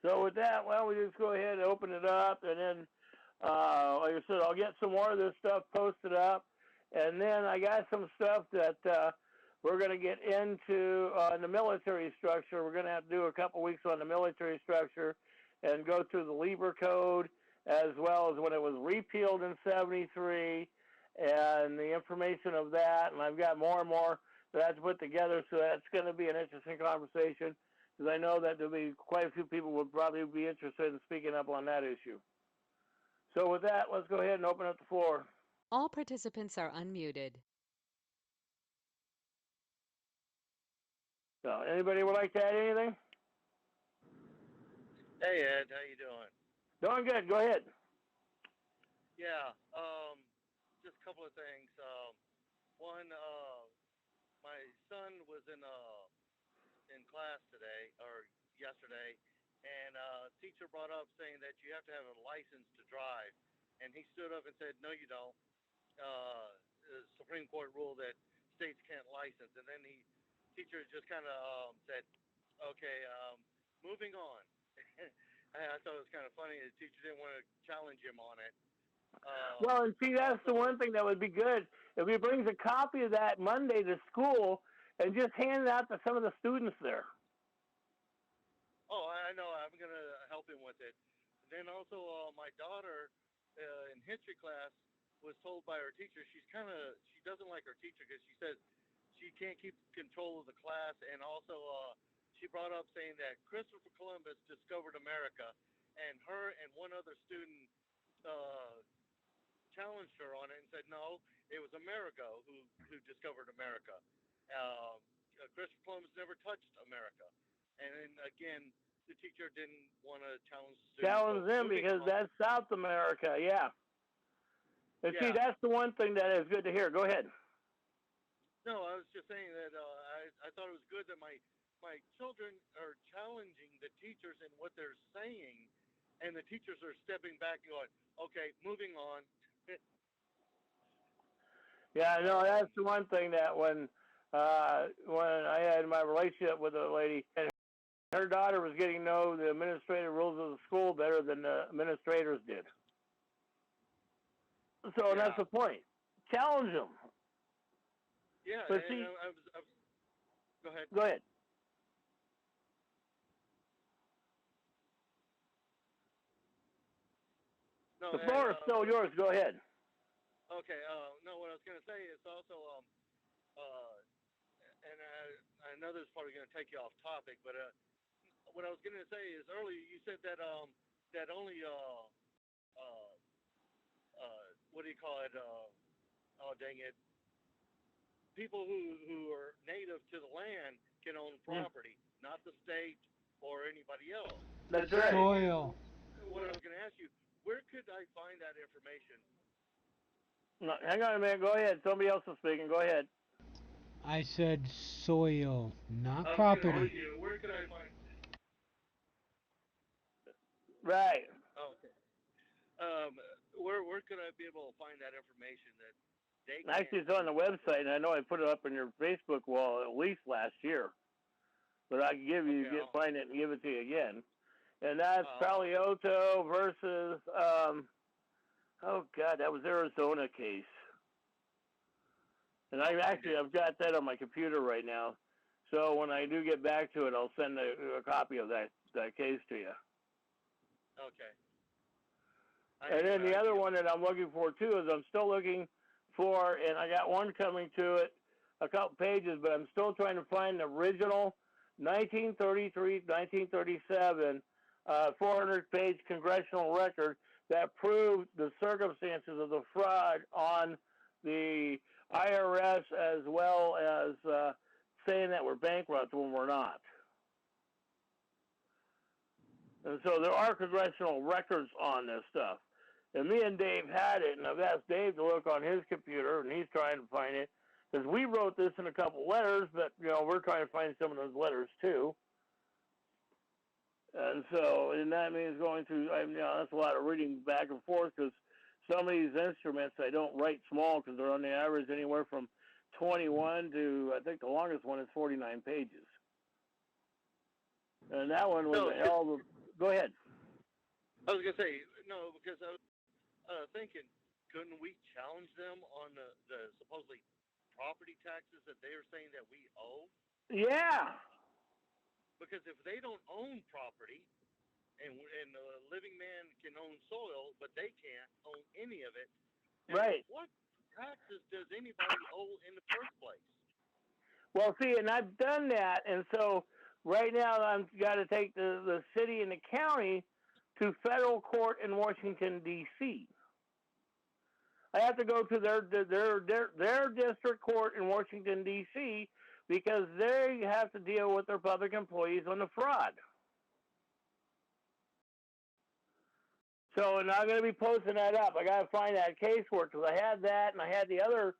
So with that, well, we just go ahead and open it up, and then, like I said, I'll get some more of this stuff posted up, and then I got some stuff that we're going to get into the military structure. We're going to have to do a couple weeks on the military structure and go through the Lieber Code, as well as when it was repealed in '73, and the information of that, and I've got more and more that I have to put together, so that's going to be an interesting conversation, because I know that there'll be quite a few people would probably be interested in speaking up on that issue. So with that, let's go ahead and open up the floor. All participants are unmuted. So anybody would like to add anything? Hey Ed, how you doing? Doing good. Go ahead. Yeah, just a couple of things. One, my son was in class today or yesterday, and teacher brought up saying that you have to have a license to drive, and he stood up and said, "No, you don't." The Supreme Court ruled that states can't license, and then teacher just kind of said, "Okay, moving on." I thought it was kind of funny. The teacher didn't want to challenge him on it. Well, and see, that's the one thing that would be good. If he brings a copy of that Monday to school and just hand it out to some of the students there. Oh, I know. I'm going to help him with it. Then also, my daughter in history class was told by her teacher she doesn't like her teacher because she says she can't keep control of the class, and also she brought up saying that Christopher Columbus discovered America, and her and one other student challenged her on it and said, no, it was Amerigo who discovered America. Christopher Columbus never touched America. And then, again, the teacher didn't want to challenge the student. Challenge them because that's South America, yeah. And see, that's the one thing that is good to hear. Go ahead. No, I was just saying that I thought it was good that my children are challenging the teachers in what they're saying, and the teachers are stepping back and going, okay, moving on. Yeah, no, that's the one thing that when I had my relationship with a lady, and her daughter was getting to know the administrative rules of the school better than the administrators did. So that's the point. Challenge them. Yeah, but see, go ahead. Go ahead. No, the floor is still yours. Go ahead. Okay. No, what I was going to say is also, and I know this is probably going to take you off topic, but what I was going to say is earlier you said that that only what do you call it? Oh dang it! People who are native to the land can own property, not the state or anybody else. That's right. Soil. What I was going to ask you, where could I find that information? No, hang on a minute. Go ahead. Somebody else is speaking. Go ahead. I said soil, not property. Where could I find? Right. Okay. Where could I be able to find that information that they can? Actually, it's on the website, and I know I put it up on your Facebook wall at least last year. But I can give you, find it and give it to you again. And that's Palioto versus, oh God, that was Arizona case. And I've got that on my computer right now. So when I do get back to it, I'll send a copy of that case to you. Okay. And then the other one that I'm looking for too is I'm still looking for, and I got one coming to it, a couple pages, but I'm still trying to find the original 1933-1937 400-page congressional record that proved the circumstances of the fraud on the IRS, as well as saying that we're bankrupt when we're not. And so there are congressional records on this stuff. And me and Dave had it, and I've asked Dave to look on his computer, and he's trying to find it. Because we wrote this in a couple letters, but, we're trying to find some of those letters, too. And so, and that means going through, that's a lot of reading back and forth, because some of these instruments, I don't write small, because they're on the average anywhere from 21 to, I think the longest one is 49 pages. And that one was a hell of a, go ahead. I was going to say, no, because I was thinking, couldn't we challenge them on the supposedly property taxes that they are saying that we owe? Yeah. Because if they don't own property, and a living man can own soil, but they can't own any of it, right? What taxes does anybody owe in the first place? Well, see, and I've done that, and so right now I've got to take the city and the county to federal court in Washington, D.C. I have to go to their district court in Washington, D.C., because they have to deal with their public employees on the fraud. So, and I'm going to be posting that up. I got to find that casework, because I had that, and I had the other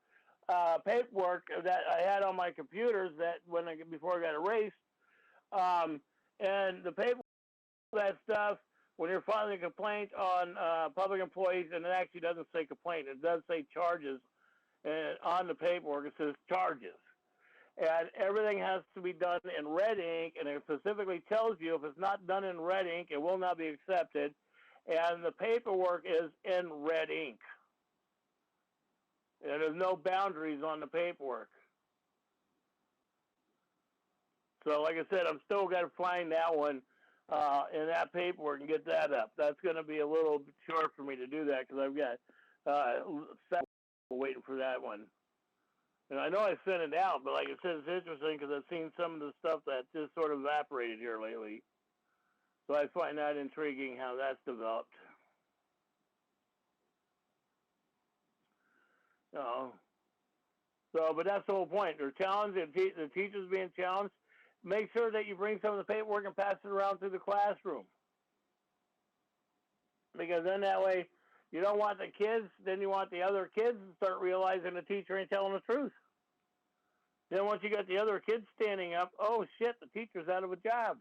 paperwork that I had on my computers that before I got erased. And the paperwork, that stuff, when you're filing a complaint on public employees, and it actually doesn't say complaint, it does say charges, and on the paperwork it says charges. And everything has to be done in red ink, and it specifically tells you if it's not done in red ink, it will not be accepted. And the paperwork is in red ink. And there's no boundaries on the paperwork. So, like I said, I'm still got to find that one in that paperwork and get that up. That's going to be a little short for me to do that, because I've got waiting for that one. And I know I sent it out, but like I said, it's interesting because I've seen some of the stuff that just sort of evaporated here lately. So I find that intriguing how that's developed. So, but that's the whole point. They're challenged. The teachers being challenged. Make sure that you bring some of the paperwork and pass it around through the classroom. Because then that way, you don't want the kids, then you want the other kids to start realizing the teacher ain't telling the truth. Then once you got the other kids standing up, oh shit, the teacher's out of a job.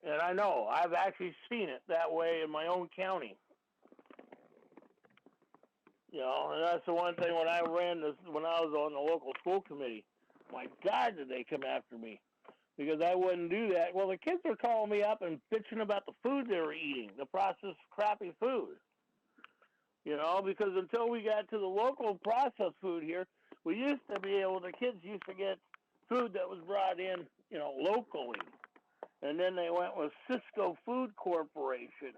And I know, I've actually seen it that way in my own county. And that's the one thing when I when I was on the local school committee. My God, did they come after me. Because I wouldn't do that. Well, the kids are calling me up and bitching about the food they were eating, the processed crappy food. Because until we got to the local processed food here, we used to be able, the kids used to get food that was brought in, locally. And then they went with Cisco Food Corporation.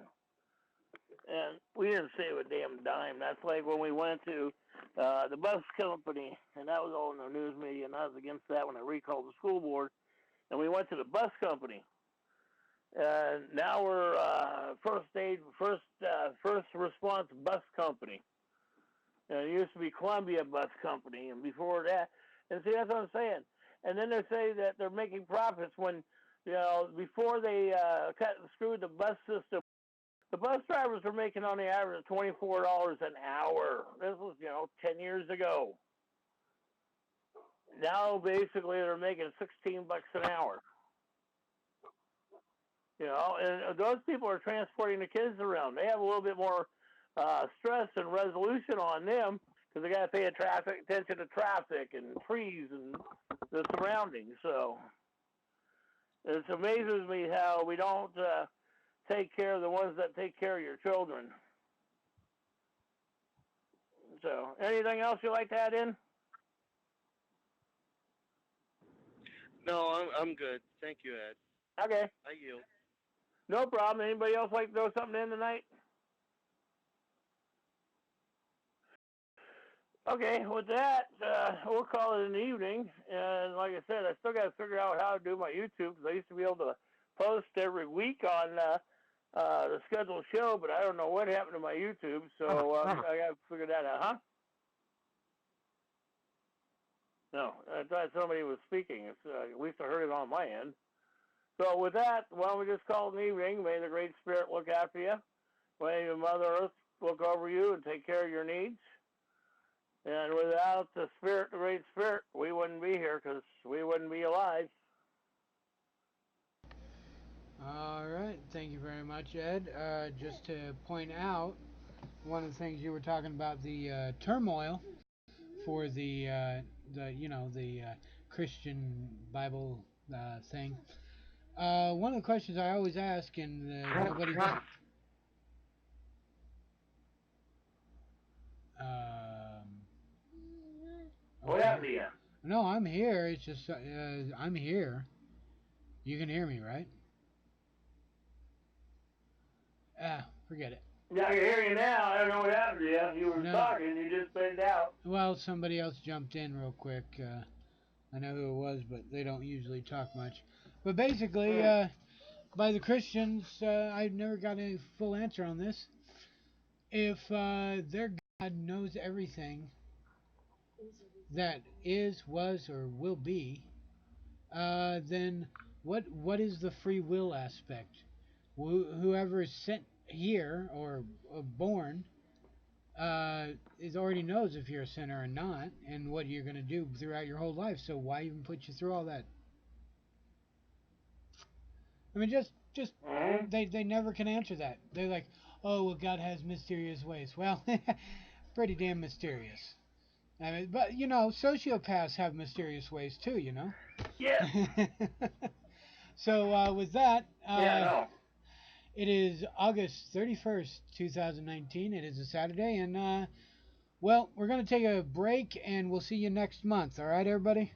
And we didn't save a damn dime. That's like when we went to the bus company, and that was all in the news media, and I was against that when I recalled the school board. And we went to the bus company, and now we're first response bus company. And it used to be Columbia Bus Company, and before that, and see, that's what I'm saying. And then they say that they're making profits when, before they screwed the bus system, the bus drivers were making on the average $24 an hour. This was, 10 years ago. Now, basically, they're making $16 an hour. And those people are transporting the kids around. They have a little bit more stress and resolution on them because they got to pay attention to traffic and trees and the surroundings. So it amazes me how we don't take care of the ones that take care of your children. So, anything else you'd like to add in? No, I'm good. Thank you, Ed. Okay. I yield. No problem. Anybody else like to throw something in tonight? Okay, with that, we'll call it an evening. And like I said, I still got to figure out how to do my YouTube because I used to be able to post every week on the scheduled show, but I don't know what happened to my YouTube, so I got to figure that out, huh? No, I thought somebody was speaking. At least I heard it on my end. So with that, why don't we just call it an evening? May the Great Spirit look after you. May your Mother Earth look over you and take care of your needs. And without the Spirit, the Great Spirit, we wouldn't be here because we wouldn't be alive. All right. Thank you very much, Ed. Just to point out, one of the things you were talking about, the turmoil for the Christian Bible thing. One of the questions I always ask, and nobody. What happened to you? No, I'm here. It's just I'm here. You can hear me, right? Forget it. Yeah, I can hear you now. I don't know what happened to you. You were talking, you just faded out. Well, somebody else jumped in real quick. I know who it was, but they don't usually talk much. But basically, by the Christians, I've never got a full answer on this. If their God knows everything that is, was, or will be, then what is the free will aspect? Whoever is sent here or born already knows if you're a sinner or not, and what you're going to do throughout your whole life. So why even put you through all that? I mean, just they never can answer that. They're like, oh, well, God has mysterious ways. Well, pretty damn mysterious. I mean, but you know, sociopaths have mysterious ways too. You know. Yeah. So with that, No. It is August 31st, 2019. It is a Saturday, and well, we're gonna take a break, and we'll see you next month. All right, everybody.